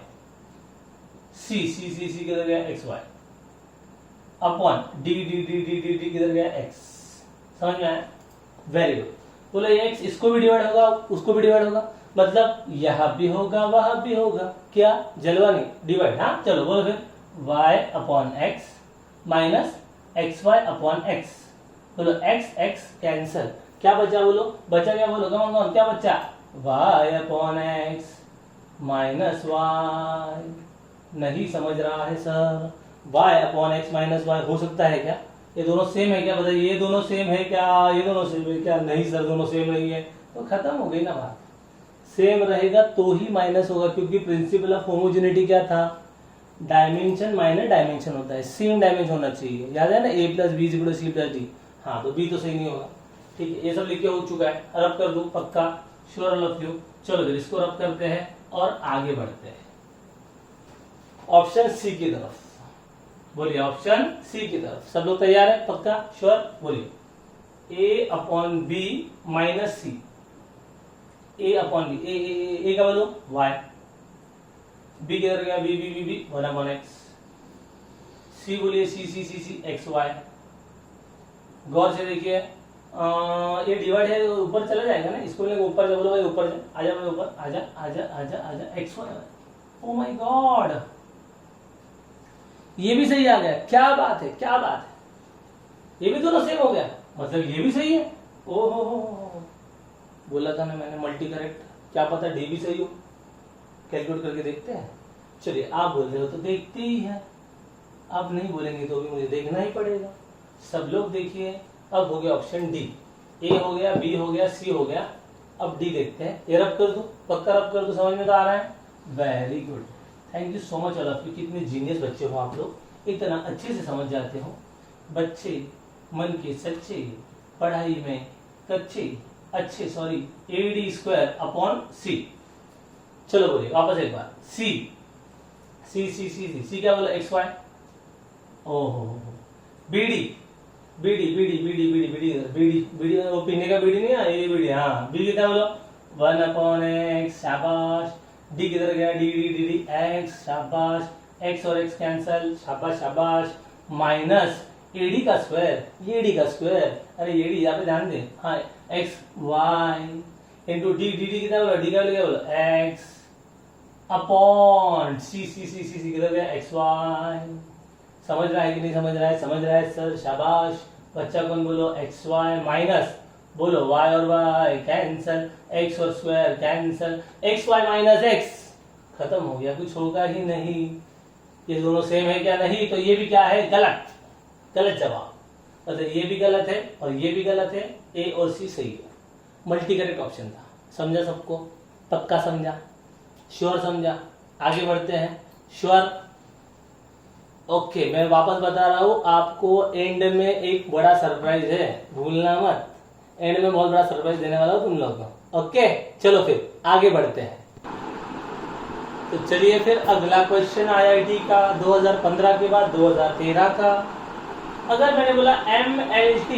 सी सी सी सी किधर गया? X Y, upon D D D D D D किधर गया? एक्स। समझ में आया? Very good. बोलो एक्स इसको भी डिवाइड होगा, उसको भी डिवाइड होगा, मतलब यह भी होगा वह भी होगा। क्या जलवानी? डिवाइड। हाँ चलो बोलो फिर, y upon X minus X Y upon X. बोलो एक्स एक्स कैंसल, क्या बचा बोलो? बचा क्या बोलो? कौन कौन क्या बचा? y upon X minus Y. नहीं समझ रहा है sir? y upon X minus Y हो सकता है क्या? ये दोनों सेम है क्या? बताइए, ये दोनों सेम है क्या? ये दोनों सेम है क्या? नहीं सर, दोनों सेम नहीं है, तो खत्म हो गई ना बात। सेम रहेगा तो ही माइनस होगा, क्योंकि प्रिंसिपल ऑफ होमोजेनिटी क्या था? डायमेंशन माइनस डायमेंशन होता है, सेम डायमेंशन होना चाहिए। याद है ना, A plus B equal to C plus D. हाँ तो बी तो सही नहीं होगा। ठीक है, ये सब लिख के हो चुका है, रब कर दूं पक्का? Sure of you. चलो फिर इसको रब करते हैं और आगे बढ़ते हैं ऑप्शन सी की तरफ। बोलिए ऑप्शन सी की तरफ। सब लोग तैयार है? पक्का श्योर? बोलिए A upon B minus C, A upon B, A का बोलो वाई, बी किधर गया? B B B B 1/x, C बोलिए सी सी सी सी एक्स वाई। गौर से देखिए, ये डिवाइड है, ऊपर चला जाएगा ना, इसको लेकर ऊपर जा। बोलो भाई ऊपर जा, आजा भाई ऊपर, आजा आजा आजा आजा, X Y. Oh my God, ये भी सही आ गया, क्या बात है क्या बात है, ये भी दोनों सेम हो गया, मतलब ये भी सही है। ओहो, बोला था ना मैंने मल्टी करेक्ट, क्या पता डी भी सही हो। कैलकुलेट करके देखते हैं। चलिए आप बोल रहे हो तो देखते ही है, आप नहीं बोलेंगे तो भी मुझे देखना ही पड़ेगा। सब लोग देखिए, अब हो गया ऑप्शन डी, ए हो गया, बी हो गया, सी हो गया, अब डी देखते हैं। ये रब कर दूं? पक्का रब कर दूं? समझ में तो आ रहा है? Very good, thank you so much all of you. कितने जीनियस बच्चे हो आप लोग, इतना अच्छे से समझ जाते हो। बच्चे मन के सच्चे, पढ़ाई में कच्चे, अच्छे sorry, A D square upon C. चलो बोलिए वापस एक बार, सी सी सी सी सी सी क्या बोला? X Y. ओहो, बीडी बीडी बीडी बीडी बीडी बीडी बीडी बीडी, वो पीने का बीडी नहीं है, ये बीडी। हाँ बी कितना बोलो? 1/x, शाबाश। डी किधर गया? D D D D X, शाबाश। एक्स और एक्स कैंसल, शाबाश शाबाश। माइनस एडी का स्क्वायर, ये डी का स्क्वायर, अरे ये डी यहाँ पे ध्यान दे। हाँ X Y into D D D कितना बोला? डी का क्या बोला? एक्स अपॉन सी सी सी सी सी किधर गया? X Y. समझ रहा है कि नहीं समझ रहा है? समझ रहा है सर, शाबाश। बच्चा कौन बोलो? एक्स वाई माइनस बोलो वाई और वाई कैंसल, एक्स और square cancel, X Y minus X, खत्म हो गया, कुछ होगा ही नहीं। ये दोनों सेम है क्या? नहीं, तो ये भी क्या है? गलत, गलत जवाब। मतलब ये भी गलत है और ये भी गलत है, ए और सी सही है। मल्टी करेक्ट ऑप्शन था। समझा सबको? पक्का समझा? श्योर समझा? आगे बढ़ते हैं। श्योर? ओके, मैं वापस बता रहा हूं आपको, एंड में एक बड़ा सरप्राइज है, भूलना मत। एंड में बहुत बड़ा सरप्राइज देने वाला हूं तुम लोगों को। ओके, चलो फिर आगे बढ़ते हैं। तो चलिए फिर अगला क्वेश्चन आईआईटी का 2015 के बाद 2013 का। अगर मैंने बोला MLT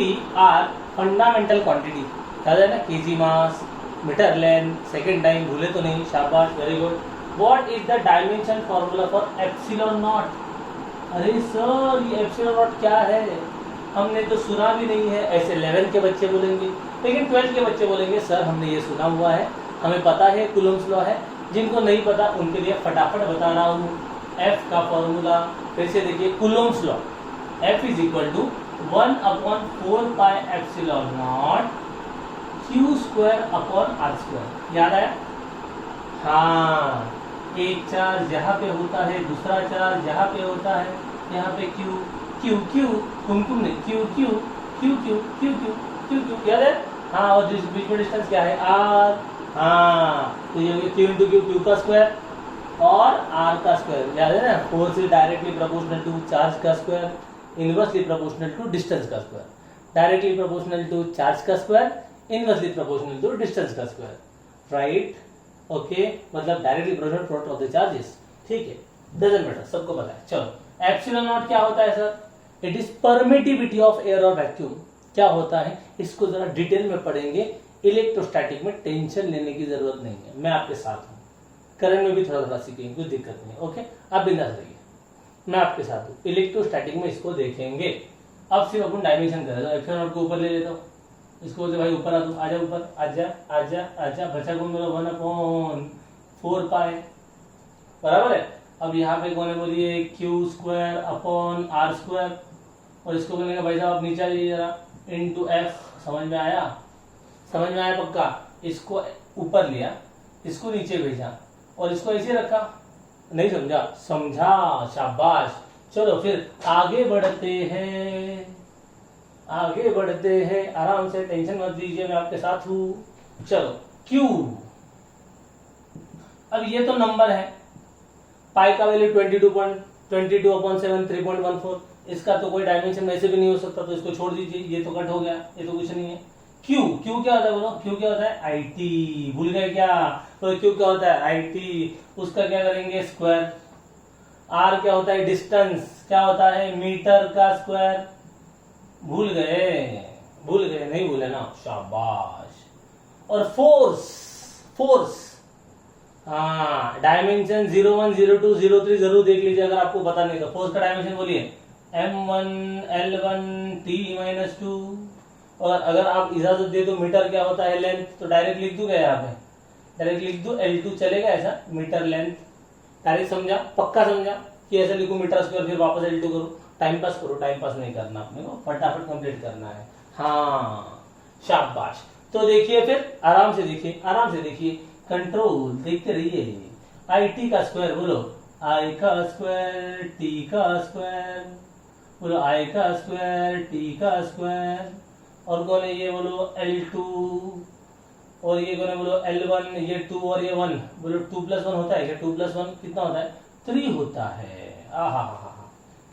फंडामेंटल क्वांटिटी, याद है ना? केजी मास, मीटर लेंथ, सेकंड टाइम, भूले तो नहीं? शाबाश, very good. What is the dimension formula for epsilon not? अरे सर, ये एप्सिलॉन नॉट क्या है? हमने तो सुना भी नहीं है। ऐसे 11 के बच्चे बोलेंगे, लेकिन 12 के बच्चे बोलेंगे सर हमने ये सुना हुआ है, हमें पता है कूलम्ब्स लॉ है। जिनको नहीं पता उनके लिए फटाफट बता रहा हूँ। एफ का फॉर्मूला फिर से देखिए, Coulomb's law, F is equal to 1/4 pi epsilon nought Q square upon R square. याद आया? हाँ, एक चार्ज यहाँ पे होता है, दूसरा चार्ज यहाँ पे होता है, यहाँ पे Q Q Q, कुमकुम नहीं, Q Q Q Q Q Q Q Q, याद है? हाँ, और बीच में डिस्टेंस क्या है? R। हाँ, तो ये Q इंटू Q, Q का स्क्वायर और R का स्क्वायर, याद है ना? Force is directly proportional to charge का square, inversely proportional to distance का square. Directly proportional to charge का square, inversely proportional to distance का स्क्वायर, राइट? ओके, मतलब directly proportional product of the charges. ठीक है, डजंट मैटर, सबको पता है। चलो, एप्सिलॉन नॉट क्या होता है sir? It is permittivity of air और वैक्यूम। क्या होता है इसको जरा डिटेल में पढ़ेंगे। इलेक्ट्रोस्टैटिक में टेंशन लेने की जरूरत नहीं है, मैं आपके साथ हूँ। करंट में भी थोड़ा थोड़ा सीखेंगे, कोई दिक्कत नहीं। ओके, आप बिंदास रहिए, मैं आपके साथ हूँ। इलेक्ट्रोस्टैटिक में इसको देखेंगे। अब सिर्फ अपन डायमेंशन करें। एप्सिलॉन नॉट को ऊपर ले लेता हूँ, इसको बोलते भाई ऊपर आ, तू आजा, ऊपर आजा आजा आजा, बचा कौन? मेरा 1/4 पाई, बराबर है। अब यहाँ पे कौन है बोलिए? Q square upon R square, और इसको बोलेंगे भाई साहब नीचे आइए जरा, इनटू F। समझ में आया? समझ में आया पक्का? इसको ऊपर लिया, इसको नीचे भेजा और इसको ऐसे रखा। नहीं समझा? समझा, शाबाश। चलो फिर आगे बढ़ते हैं, आगे बढ़ते हैं। आराम से, टेंशन मत लीजिए, मैं आपके साथ हूँ। चलो, Q। अब ये तो नंबर है, पाई का वैल्यू 22/7 3.14। इसका तो कोई डायमेंशन वैसे भी नहीं हो सकता, तो इसको छोड़ दीजिए, ये तो कट हो गया, ये तो कुछ नहीं है। Q क्या होता है बोलो? Q क्या होता है? IT। भूल गए क्या? तो Q क्या होता है? IT। उसका क्या करेंगे? स्क्वायर। R क्या होता है? डिस्टेंस। क्या होता है? मीटर का स्क्वायर। भूल गए? भूल गए? नहीं भूले ना? शाबाश। और फोर्स, फोर्स, हाँ, डायमेंशन 01, 02, 03 जरूर देख लीजिए अगर आपको पता नहीं तो। फोर्स का डायमेंशन बोलिए M1 L1 T-2। और अगर आप इजाजत दे तो मीटर क्या होता है? लेंथ। तो डायरेक्ट लिख दूंगा यहाँ पे, डायरेक्ट लिख दू L2 चलेगा ऐसा, मीटर लेंथ। डायरेक्ट समझा? पक्का समझा कि ऐसा लिखू मीटर स्क्वायर फिर वापस L2 करो? टाइम पास करो, टाइम पास नहीं करना अपने को, फटाफट कंप्लीट करना है। हाँ, शाबाश। तो देखिए फिर, आराम से देखिए, आराम से देखिए, कंट्रोल देखते रहिए। IT का स्क्वायर बोलो, I का स्क्वायर, T का स्क्वायर बोलो, I का स्क्वायर, T का स्क्वायर। और कौन है ये बोलो? L2। और ये कौन है बोलो? L1। ये 2 और ये 1 बोलो, 2 + 1 होता है क्या? 2 + 1 कितना होता है? 3 होता है। आहा,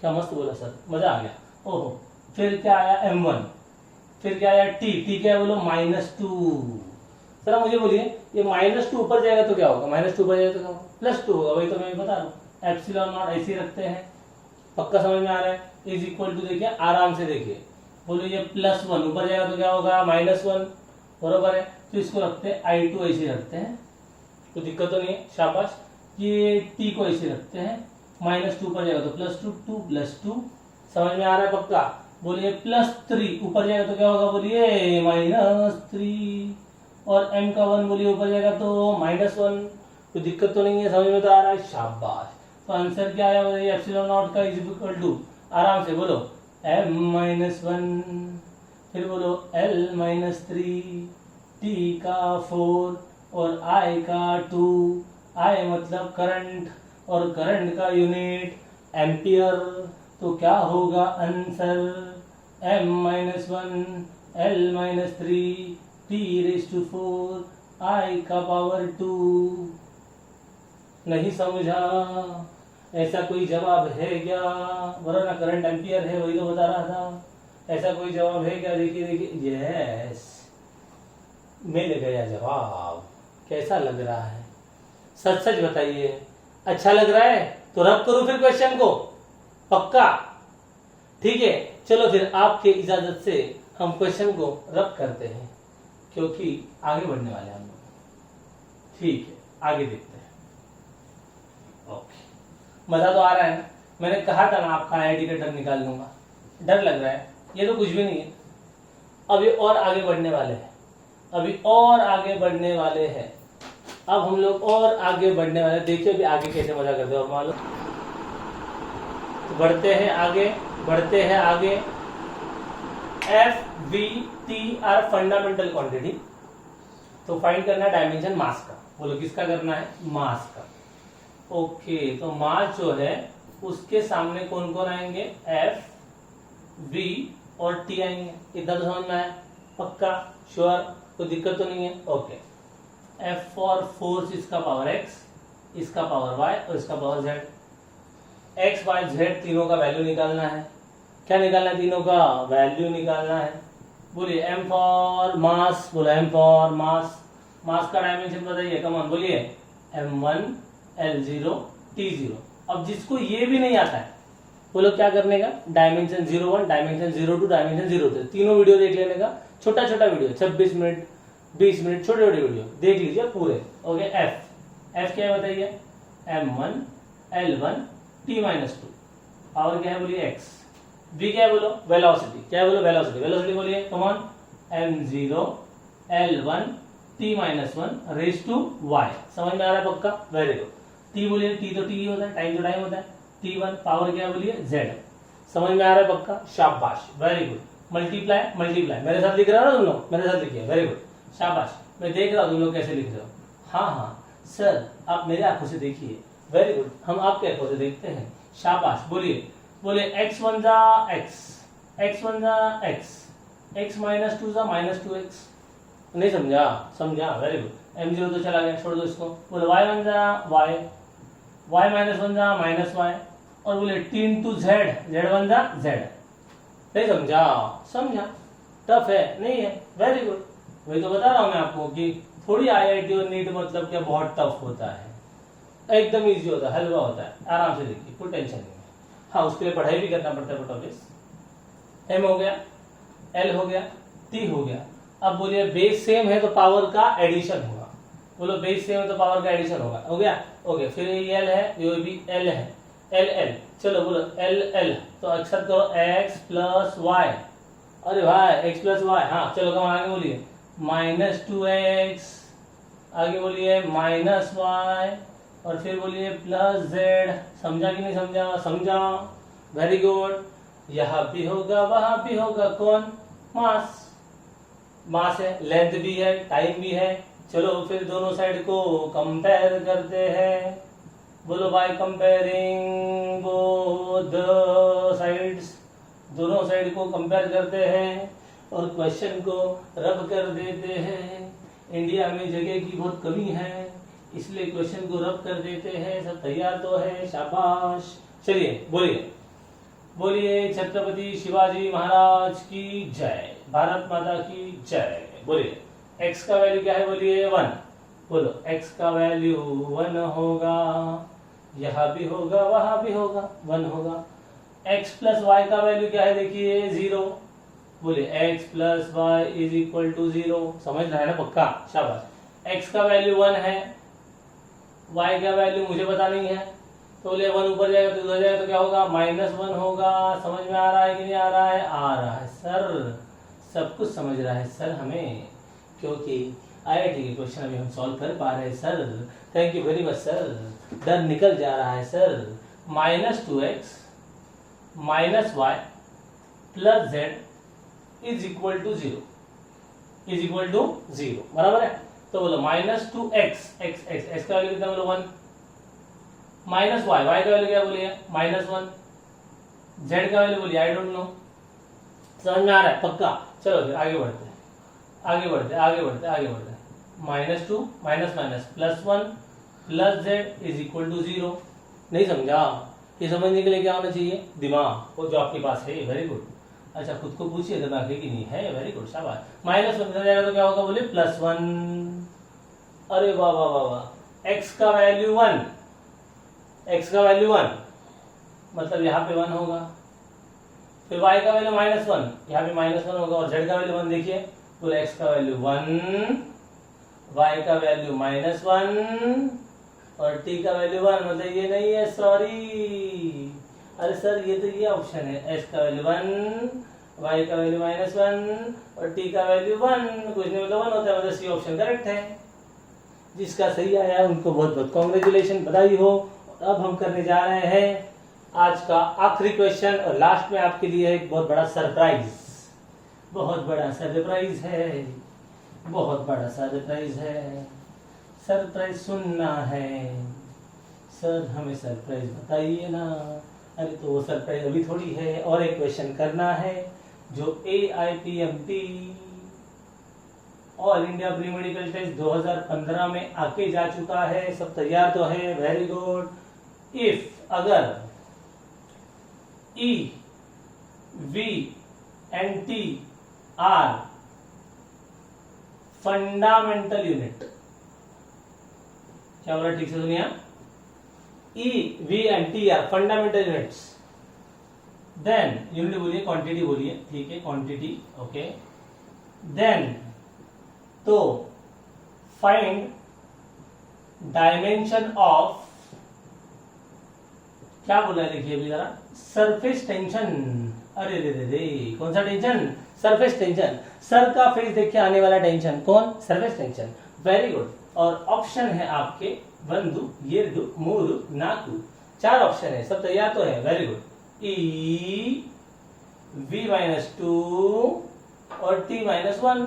क्या मस्त बोला सर, मजा आ गया। ओहो, फिर क्या आया? M1। फिर क्या आया? T क्या है बोलो? -2। सर मुझे बोलिए, ये -2 ऊपर जाएगा तो क्या होगा? -2 ऊपर जाएगा तो क्या होगा? +2 होगा। वही तो मैं बता रहा हूँ। एप्सिलॉन नॉट ऐसे रखते हैं, पक्का समझ में आ रहा है? इज इक्वल टू, देखिए आराम से देखिए, बोलो ये +1 ऊपर जाएगा तो क्या होगा? -1, बरोबर है। तो इसको रखते हैं I2 ऐसे रखते हैं, कोई दिक्कत तो नहीं है, शाबाश। ये T को ऐसे रखते हैं, -2 ऊपर जाएगा तो +2, 2 + 2। समझ में आ रहा है पक्का? बोलिए +3 ऊपर जाएगा तो क्या होगा? बोलिए -3। और M का 1 बोलिए ऊपर जाएगा तो -1। कोई दिक्कत तो नहीं है? समझ में तो आ रहा है? शाबाश। तो आंसर क्या आया? बोलिए एप्सिलॉन नॉट का इज इक्वल टू, आराम से बोलो, M-1, फिर बोलो L-3, T का 4 और I का 2। I मतलब करंट, और करंट का यूनिट एम्पियर, तो क्या होगा answer m-1 L-3 T⁴ I का पावर 2। नहीं समझा? ऐसा कोई जवाब है क्या? बोलो ना, करंट एम्पियर है, वही तो बता रहा था। ऐसा कोई जवाब है क्या? देखिए देखिए, यस, मिल गया जवाब। कैसा लग रहा है? सच सच बताइए, अच्छा लग रहा है? तो रब करूं फिर क्वेश्चन को, पक्का? ठीक है, चलो फिर आपके इजाजत से हम क्वेश्चन को रब करते हैं, क्योंकि आगे बढ़ने वाले हम लोग। ठीक है, आगे देखते हैं। ओके, मजा तो आ रहा है ना? मैंने कहा था ना आपका IIT का डर निकाल दूंगा। डर लग रहा है? ये तो कुछ भी नहीं है। अभी और आगे बढ़ने वाले हैं, अभी और आगे बढ़ने वाले हैं। अब हम लोग और आगे बढ़ने वाले, देखिए अभी आगे कैसे मजा करते हैं और मालूम। तो बढ़ते हैं आगे, बढ़ते हैं आगे। F, V, T are fundamental quantity. तो फाइंड करना है डायमेंशन मास का। बोलो किसका करना है? मास का। ओके, तो मास जो है उसके सामने कौन कौन आएंगे? F, V और T आएंगे। इतना तो समझ में आया? पक्का? श्योर? कोई दिक्कत तो नहीं है? ओके। F फॉर फोर्स, इसका पावर x, इसका पावर y और इसका power z। x, y, z तीनों का वैल्यू निकालना है। क्या निकालना है? तीनों का वैल्यू निकालना है। बोलिए m फॉर मास, बोलो m फॉर मास। मास का डायमेंशन बताइए, कम ऑन बोलिए। m1 L0 T0। अब जिसको ये भी नहीं आता है, बोलो क्या करने का? डायमेंशन 01, डायमेंशन 02, डायमेंशन 03, तीनों वीडियो देख लेने का। छोटा छोटा वीडियो, 26 मिनट 20 मिनट, छोटे छोटे वीडियो देख लीजिए पूरे। ओके, एफ क्या है बताइए? m1 L1 T-2। पावर क्या है बोलिए? x। v क्या है बोलो? वेलोसिटी। क्या है बोलो? वेलोसिटी। वेलोसिटी बोलिए, come on. m0 L1 T-1 raise to y। समझ में आ रहा है? पक्का? Very good. t बोलिए, t तो t होता है, टाइम तो टाइम होता है। T1 पावर क्या है बोलिए? z। समझ में आ रहा है? पक्का? शाबाश, वेरी गुड। मल्टीप्लाई, मल्टीप्लाई मेरे साथ लिख रहे हो ना तुम लोग? मेरे साथ लिखिए, वेरी गुड, शाबाश। मैं देख रहा हूँ तुम लोग कैसे लिख रहे हो। हाँ हाँ सर, आप मेरे आंखों से देखिए, वेरी गुड। हम आपके आंखों से देखते हैं, शाबाश। बोलिए, बोले x1 जा x, x1 जा x, x -2 जा -2x। नहीं समझा? समझा, वेरी गुड। m0 तो चला गया, छोड़ दो इसको। बोले y1 जा y, y -1 जा -y, और बोले t into z, z1 जा z। नहीं समझा? समझा? टफ है? नहीं है? Very good. वही तो बता रहा हूं मैं आपको कि थोड़ी IIT और नीट मतलब क्या बहुत टफ होता है, एकदम इजी होता है, हलवा होता है। आराम से देखिए, कोई टेंशन नहीं है। हाँ, उसके लिए पढ़ाई भी करना पड़ता है, बट ऑब्वियस। M हो गया, L हो गया, T हो गया। अब बोलिए बेस सेम है तो पावर का एडिशन होगा। बोलो बेस सेम है तो पावर का एडिशन होगा। हो गया? ओके, फिर ये L है, ये भी L है, L। चलो बोलो L, तो अक्षर करो x प्लस वाई। अरे भाई x प्लस वाई, हाँ चलो कम आगे बोलिए। -2x, आगे बोलिए -y, और फिर बोलिए +z। समझा कि नहीं समझा? समझा, वेरी गुड। यहाँ भी होगा, वहां भी होगा, कौन? मास। मास है, लेंथ भी है, टाइम भी है। चलो फिर दोनों साइड को कंपेयर करते हैं। बोलो बाय कंपेयरिंग बोथ साइड्स, दोनों साइड को कंपेयर करते हैं और क्वेश्चन को रब कर देते हैं। इंडिया में जगह की बहुत कमी है, इसलिए क्वेश्चन को रब कर देते हैं। सब तैयार तो है? शाबाश। चलिए बोलिए, बोलिए छत्रपति शिवाजी महाराज की जय, भारत माता की जय। बोलिए x का वैल्यू क्या है? बोलिए 1। बोलो x का वैल्यू 1 होगा, यहाँ भी होगा, वहां भी होगा, 1 होगा। x प्लस वाई का वैल्यू क्या है? देखिए 0। बोलिए x plus Y is equal to 0। समझ रहा है ना? पक्का, शाबाश। x का वैल्यू 1 है, y का वैल्यू मुझे पता नहीं है, तो बोले 1 ऊपर जाएगा तो इधर जाएगा तो क्या होगा? -1 होगा। समझ में आ रहा है कि नहीं आ रहा है? आ रहा है सर, सब कुछ समझ रहा है सर हमें, क्योंकि IIT के क्वेश्चन अभी हम सॉल्व कर पा रहे हैं sir. Thank you very much sir, डर निकल जा रहा है sir. -2x -y plus z is equal to 0, is equal to 0, बराबर है? तो बोलो -2x, x का वैल्यू कितना? बोलो 1, माइनस वाई, वाई का वैल्यू क्या बोलिए -1, जेड का वैल्यू बोलिए आई डोंट नो। समझ में आ रहा है पक्का? चलो फिर आगे बढ़ते हैं, आगे बढ़ते आगे बढ़ते आगे बढ़ते -2 minus minus +1 plus Z is equal to 0। नहीं समझा? ये समझने के लिए क्या होना चाहिए? दिमाग, वो जो आपके पास है। Very good. अच्छा खुद को पूछिए दिमाग है कि नहीं है? वेरी गुड, शाबाश। -1 जाएगा तो क्या होगा बोले +1। अरे वाह वाह वाह वाह। एक्स का वैल्यू 1, एक्स का वैल्यू 1 मतलब यहाँ पे 1 होगा। फिर y का वैल्यू -1, यहाँ पे -1 होगा। और z का वैल्यू 1 देखिए, तो x का वैल्यू 1, y का वैल्यू -1 और t का वैल्यू 1, मतलब ये नहीं है, सॉरी। अरे सर ये तो ये ऑप्शन है, x का वैल्यू 1, y का वैल्यू -1 और t का वैल्यू 1, कुछ नहीं मतलब 1 होता है, मतलब सी ऑप्शन करेक्ट है। जिसका सही आया उनको बहुत बहुत कॉन्ग्रेचुलेशन, बधाई हो। अब हम करने जा रहे हैं आज का आखिरी क्वेश्चन, और लास्ट में आपके लिए एक बहुत बड़ा सरप्राइज, बहुत बड़ा सरप्राइज है, बहुत बड़ा सरप्राइज है। सरप्राइज सुनना है सर, हमें सरप्राइज बताइए ना। अरे तो वो सरप्राइज अभी थोड़ी है, और एक क्वेश्चन करना है जो AIPMT all India pre medical test 2015 में आके जा चुका है। सब तैयार तो है? Very good. इफ अगर E, V and T are fundamental unit, क्या बोला ठीक से सुनिए? E, V and T are fundamental units, then unit बोलिए, क्वांटिटी बोलिए, ठीक है क्वांटिटी, ओके। देन तो फाइंड डायमेंशन ऑफ, क्या बोला है देखिए अभी जरा, सरफेस टेंशन। अरे रे रे रे, कौन सा टेंशन? Surface tension. सर का फेस देख के आने वाला टेंशन कौन? Surface tension. Very good. और ऑप्शन है आपके बंदु, येरदु, मूरु, नाकु, 4 ऑप्शन है। सब तैयार तो है? Very good. E, V-2 और T-1,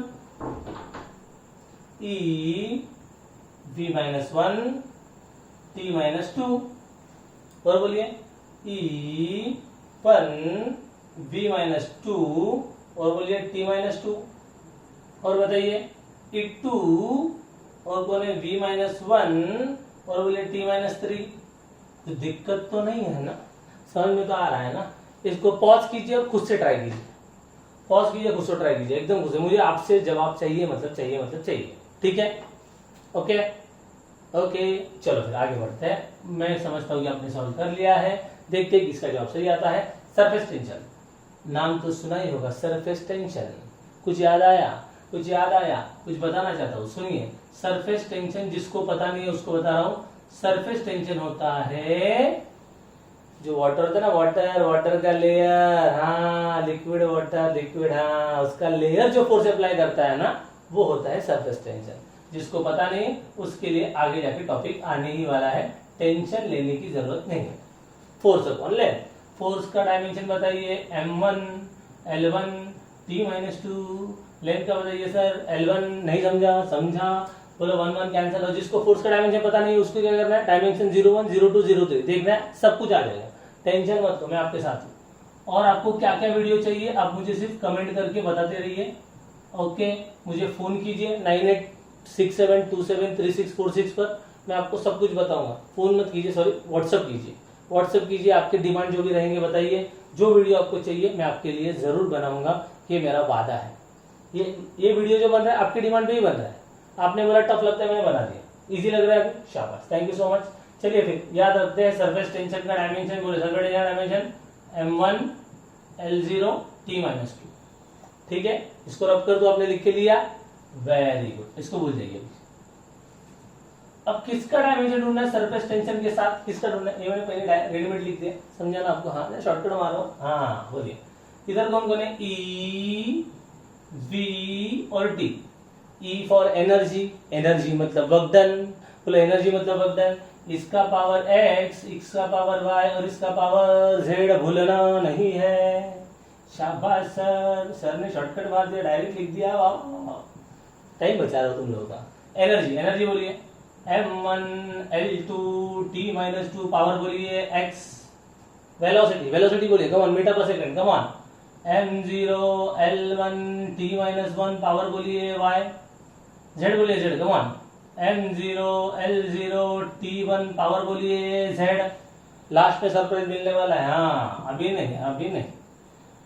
E, V-1, T-2, और बोलिए E1, V-2 और बोलिए T-2, और बताइए E2 और बोले V-1 और बोले T-3। तो दिक्कत तो नहीं है ना? समझ में तो आ रहा है ना? इसको पॉज कीजिए और खुद से ट्राई कीजिए, पॉज कीजिए, खुद से ट्राई कीजिए, एकदम खुद से। मुझे आपसे जवाब चाहिए, मतलब चाहिए, मतलब चाहिए, ठीक है? ओके ओके, चलो फिर आगे बढ़ते हैं। मैं समझता हूँ कि आपने सॉल्व कर लिया है। देखते हैं किसका जवाब सही आता है। सरफेस टेंशन, नाम तो सुना ही होगा, सरफेस टेंशन। कुछ याद आया? कुछ याद आया? कुछ बताना चाहता हूँ, सुनिए। सरफेस टेंशन जिसको पता नहीं है उसको बता रहा हूँ। सरफेस टेंशन होता है जो वाटर होता है ना, वाटर, वाटर का लेयर, हाँ लिक्विड वाटर, लिक्विड, हाँ उसका लेयर जो फोर्स अप्लाई करता है ना, वो होता है सरफेस टेंशन। जिसको पता नहीं उसके लिए आगे जाके टॉपिक आने ही वाला है, टेंशन लेने की जरूरत नहीं है। फोर्स अपॉन लेंथ, फोर्स का डायमेंशन बताइए, M1, L1, T-2। लेंथ का बताइए सर, L1। नहीं समझा? समझा? बोलो 1 1 कैंसिल। और जिसको फोर्स का डायमेंशन पता नहीं उसको क्या करना है? डायमेंशन 01, 02, 03 देखना है, सब कुछ आ जाएगा। टेंशन मत लो, मैं आपके साथ हूँ। और आपको क्या क्या वीडियो चाहिए आप मुझे सिर्फ कमेंट करके बताते रहिए, ओके। मुझे फोन कीजिए 9867273646 पर, मैं आपको सब कुछ बताऊंगा। फोन मत कीजिए, सॉरी व्हाट्सअप कीजिए, व्हाट्सअप कीजिए। आपके डिमांड जो भी रहेंगे बताइए, जो वीडियो आपको चाहिए मैं आपके लिए जरूर बनाऊंगा, ये मेरा वादा है। ये वीडियो जो बन रहा है आपकी डिमांड पे ही बन रहा है। आपने बोला टफ लगता है, मैंने बना दिया। इजी लग रहा है? शाबाश, थैंक यू सो मच। चलिए फिर याद रखते हैं सरफेस टेंशन का डायमेंशन, बोले surface tension dimension M1, L0, T-2, ठीक है। इसको रब कर दो, आपने लिख के लिया, वेरी गुड। इसको भूल जाइए। अब किसका डायमेंशन ढूंढना है सरफेस टेंशन के साथ? किसका ढूंढना है? ये मैंने पहले रेडीमेड लिख दिया, समझा ना आपको? हाँ शॉर्टकट मारो, हाँ बोलिए। इधर कौन कौन है? E, V और T। E for energy, energy मतलब वर्क डन, बोलो एनर्जी मतलब वर्क डन। इसका पावर x, इसका पावर y और इसका पावर z भूलना नहीं है। शाबाश सर, सर ने शॉर्टकट मार दिया, डायरेक्ट लिख दिया, वाह। टाइम बचा रहा हो तुम लोगों का। एनर्जी, एनर्जी बोलिए, m1 l2 t minus 2 power बोलिए x, वेलोसिटी बोलिए, कम ऑन, मीटर पर second, come on, m0 l1 t minus 1 power बोलिए y, z बोलिए z, come on, m0 l0 t1 power बोलिए z। लास्ट पे surprise मिलने वाला है, हाँ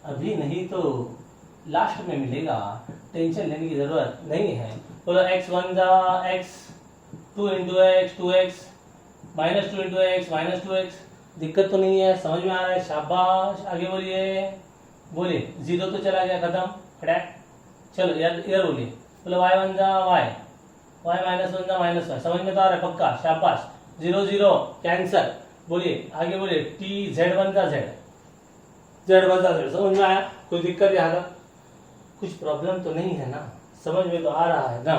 अभी नहीं तो लास्ट में मिलेगा, टेंशन लेने की जरूरत नहीं है। बोलो x1 जा x, 2 into x 2x, minus 2 into x minus 2x, दिक्कत तो नहीं है, समझ में आ रहा है, शाबाश। आगे बोलिए, जीरो तो चला गया, खत्म, फटाक। चलो यार बोलिए, बोलो y1 जा y, y माइनस 1 जा माइनस 1, समझ में तो आ रहा है पक्का, शाबाश। 0 0 कैंसर, बोलिए आगे बोलिए, t z1 जा z, z1 जा z, समझ में आया? कोई दिक्कत यहाँ का, कुछ प्रॉब्लम तो नहीं है ना, समझ में तो आ रहा है ना?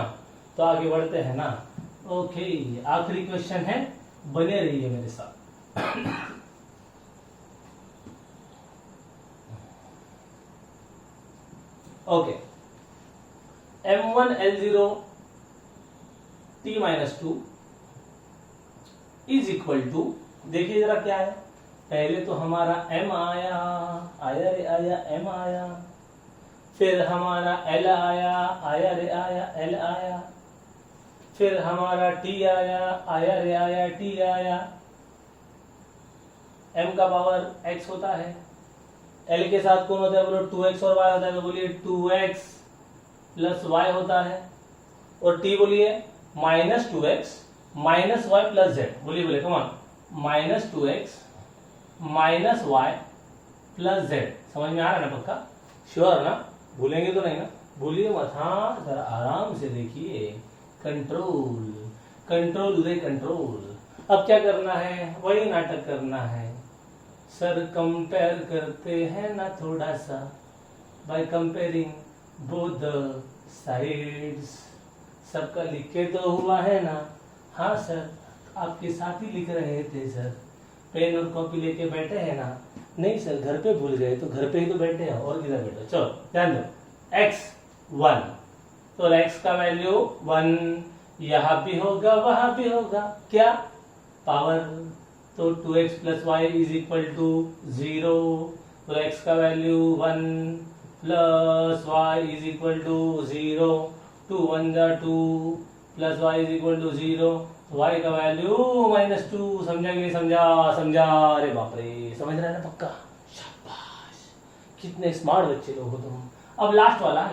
तो आगे बढ़ते हैं ना। ओके, आखिरी क्वेश्चन है, बने रहिए मेरे साथ। Okay, m1 l0 t minus 2 is equal to, देखिए जरा क्या है, पहले तो हमारा m आया m आया, फिर हमारा l आया l आया, फिर हमारा t आया t आया। m का पावर x होता है, l के साथ कौन होता है, बोलो 2x और y होता है, तो बोलिए 2x प्लस y होता है, और t बोलिए minus 2x minus y plus z, बोलिए come on, minus 2x minus y plus z। समझ में आ रहा है ना पक्का, श्योर ना, भूलेंगे तो नहीं ना, भूलिए मत, हाँ जरा आराम से देखिए, कंट्रोल रे कंट्रोल। अब क्या करना है, वही नाटक करना है, सर कंपेयर करते हैं ना थोड़ा सा, by comparing both the sides. सबका लिख के तो हुआ है ना, हाँ सर आपके साथ ही लिख रहे थे सर, पेन और कॉपी लेके बैठे हैं ना, नहीं सर घर पे भूल गए, तो घर पे ही तो बैठे हैं, और किधर बैठे, चलो ध्यान दो, x1, तो x का वैल्यू 1, यहां भी होगा वहां भी होगा, क्या पावर, तो 2x plus Y is equal to 0, तो x का value 1 plus Y is equal to 0, 2 1 जा 2 plus Y is equal to 0, y का वैल्यू -2। समझा कि नहीं समझा? अरे बाप रे, समझ रहे हैं ना पक्का, शाबाश, कितने स्मार्ट बच्चे लोग हो तुम। अब लास्ट वाला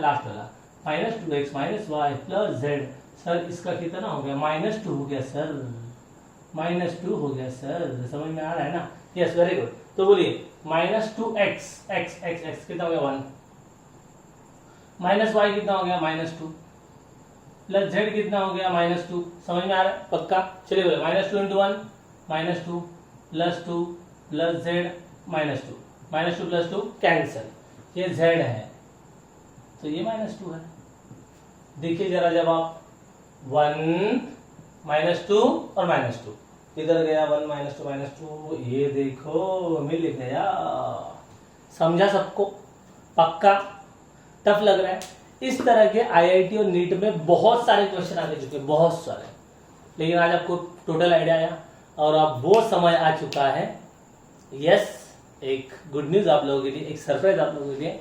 -2x minus Y plus Z, sir इसका कितना हो गया, -2 हो गया सर, -2 हो गया सर, समझ में आ रहा है ना? Yes, very good. तो बोलिए -2x x कितना हो गया 1, माइनस वाई कितना हो गया -2, प्लस जेड कितना हो गया -2, समझ में आ रहा है पक्का? चलिए बोले -2 into 1 -2 plus 2 plus Z -2, -2 plus 2 cancel, ये जेड है तो ये -2 है। देखिए जरा जवाब, 1 -2 और -2, इधर गया 1 -2, ये देखो मिल गया। समझा सबको पक्का? टफ लग रहा है? इस तरह के आईआईटी और नीट में बहुत सारे क्वेश्चन आ चुके हैं, बहुत सारे, लेकिन आज आपको टोटल आइडिया आया और अब वो समय आ चुका है। यस, एक गुड न्यूज आप लोगों के लिए, एक सरप्राइज आप लोगों के लिए।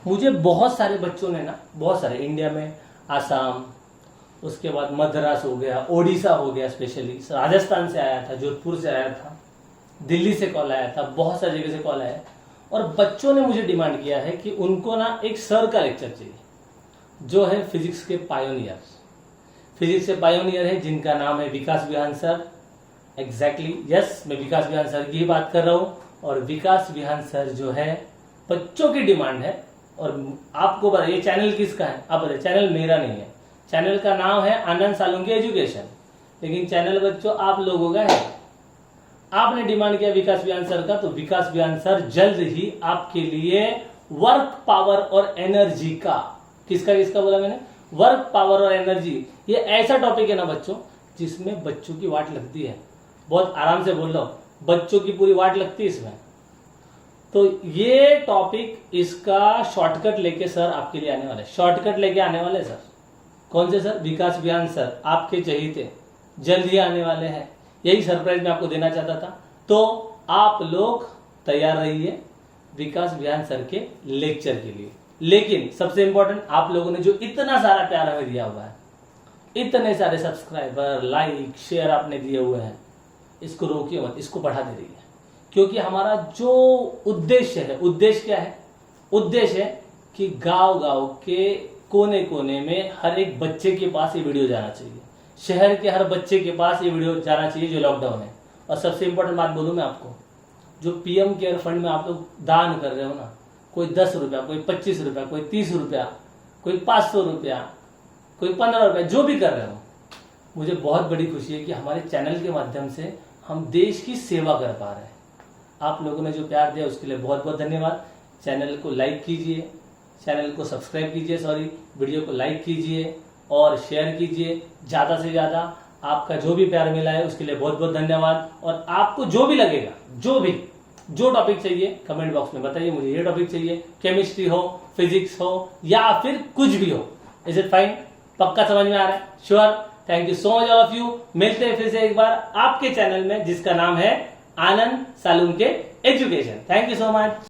मुझे बहुत सारे बच्चों ने ना, बहुत सारे, इंडिया में आसाम, उसके बाद मद्रास हो गया, ओडिशा हो गया, स्पेशली राजस्थान से आया था, जोधपुर से आया था, दिल्ली से कॉल आया था, बहुत सारी जगह से कॉल आया, और बच्चों ने मुझे डिमांड किया है कि उनको ना एक सर का लेक्चर चाहिए जो है फिजिक्स के पायोनियर। फिजिक्स के पायोनियर है जिनका नाम है विकास विहान सर। एग्जैक्टली, यस, मैं विकास विहान सर की ही बात कर रहा हूँ। और विकास विहान सर जो है बच्चों की डिमांड है। और आपको पता, ये चैनल किसका है आप बताइए? चैनल मेरा नहीं है, चैनल का नाम है आनंद सालुंके एजुकेशन, लेकिन चैनल बच्चों आप लोगों का है। आपने डिमांड किया विकास विहान सर का, तो विकास विहान सर जल्द ही आपके लिए वर्क पावर और एनर्जी का, किसका बोला मैंने? वर्क पावर और एनर्जी। ये ऐसा टॉपिक है ना बच्चों, जिसमें बच्चों की वाट लगती है। बहुत आराम से बोल रहा हूं, बच्चों की पूरी वाट लगती है इसमें। तो ये टॉपिक, इसका शॉर्टकट लेके सर आपके लिए आने वाले, शॉर्टकट लेके आने वाले सर। कौन से सर? विकास विहान सर, आपके चहेते जल्द ही आने वाले हैं। यही सरप्राइज मैं आपको देना चाहता था। तो आप लोग तैयार रहिए विकास विहान सर के लेक्चर के लिए। लेकिन सबसे इंपॉर्टेंट, आप लोगों ने जो इतना सारा प्यार हमें दिया हुआ है, इतने सारे सब्सक्राइबर, लाइक, शेयर आपने दिए हुए हैं, इसको रोकिए मत, इसको बढ़ाते रहिए। क्योंकि हमारा जो उद्देश्य है, उद्देश्य क्या है? उद्देश्य है कि गांव गांव के कोने कोने में हर एक बच्चे के पास ये वीडियो जाना चाहिए, शहर के हर बच्चे के पास ये वीडियो जाना चाहिए जो लॉकडाउन है। और सबसे इंपॉर्टेंट बात बोलूं मैं आपको, जो पीएम केयर फंड में आप लोग दान कर रहे हो ना, कोई 10 रुपया, कोई 25 रुपया, कोई 30 रुपया, कोई 500 रुपया, कोई 15 रुपया, जो भी कर रहे हो, मुझे बहुत बड़ी खुशी है कि हमारे चैनल के माध्यम से हम देश की सेवा कर पा रहे हैं। आप लोगों ने जो प्यार दिया उसके लिए बहुत बहुत धन्यवाद। चैनल को लाइक कीजिए, चैनल को सब्सक्राइब कीजिए, वीडियो को लाइक कीजिए और शेयर कीजिए ज़्यादा से ज़्यादा। आपका जो भी प्यार मिला है उसके लिए बहुत बहुत धन्यवाद। और आपको जो भी लगेगा, जो टॉपिक चाहिए कमेंट बॉक्स में बताइए, मुझे ये टॉपिक चाहिए, केमिस्ट्री हो, फिजिक्स हो या फिर कुछ भी हो। Is it fine? पक्का समझ में आ रहा है? Sure. Thank you so much all of you. मिलते हैं फिर से एक बार आपके चैनल में जिसका नाम है Anand Salunke education. Thank you so much.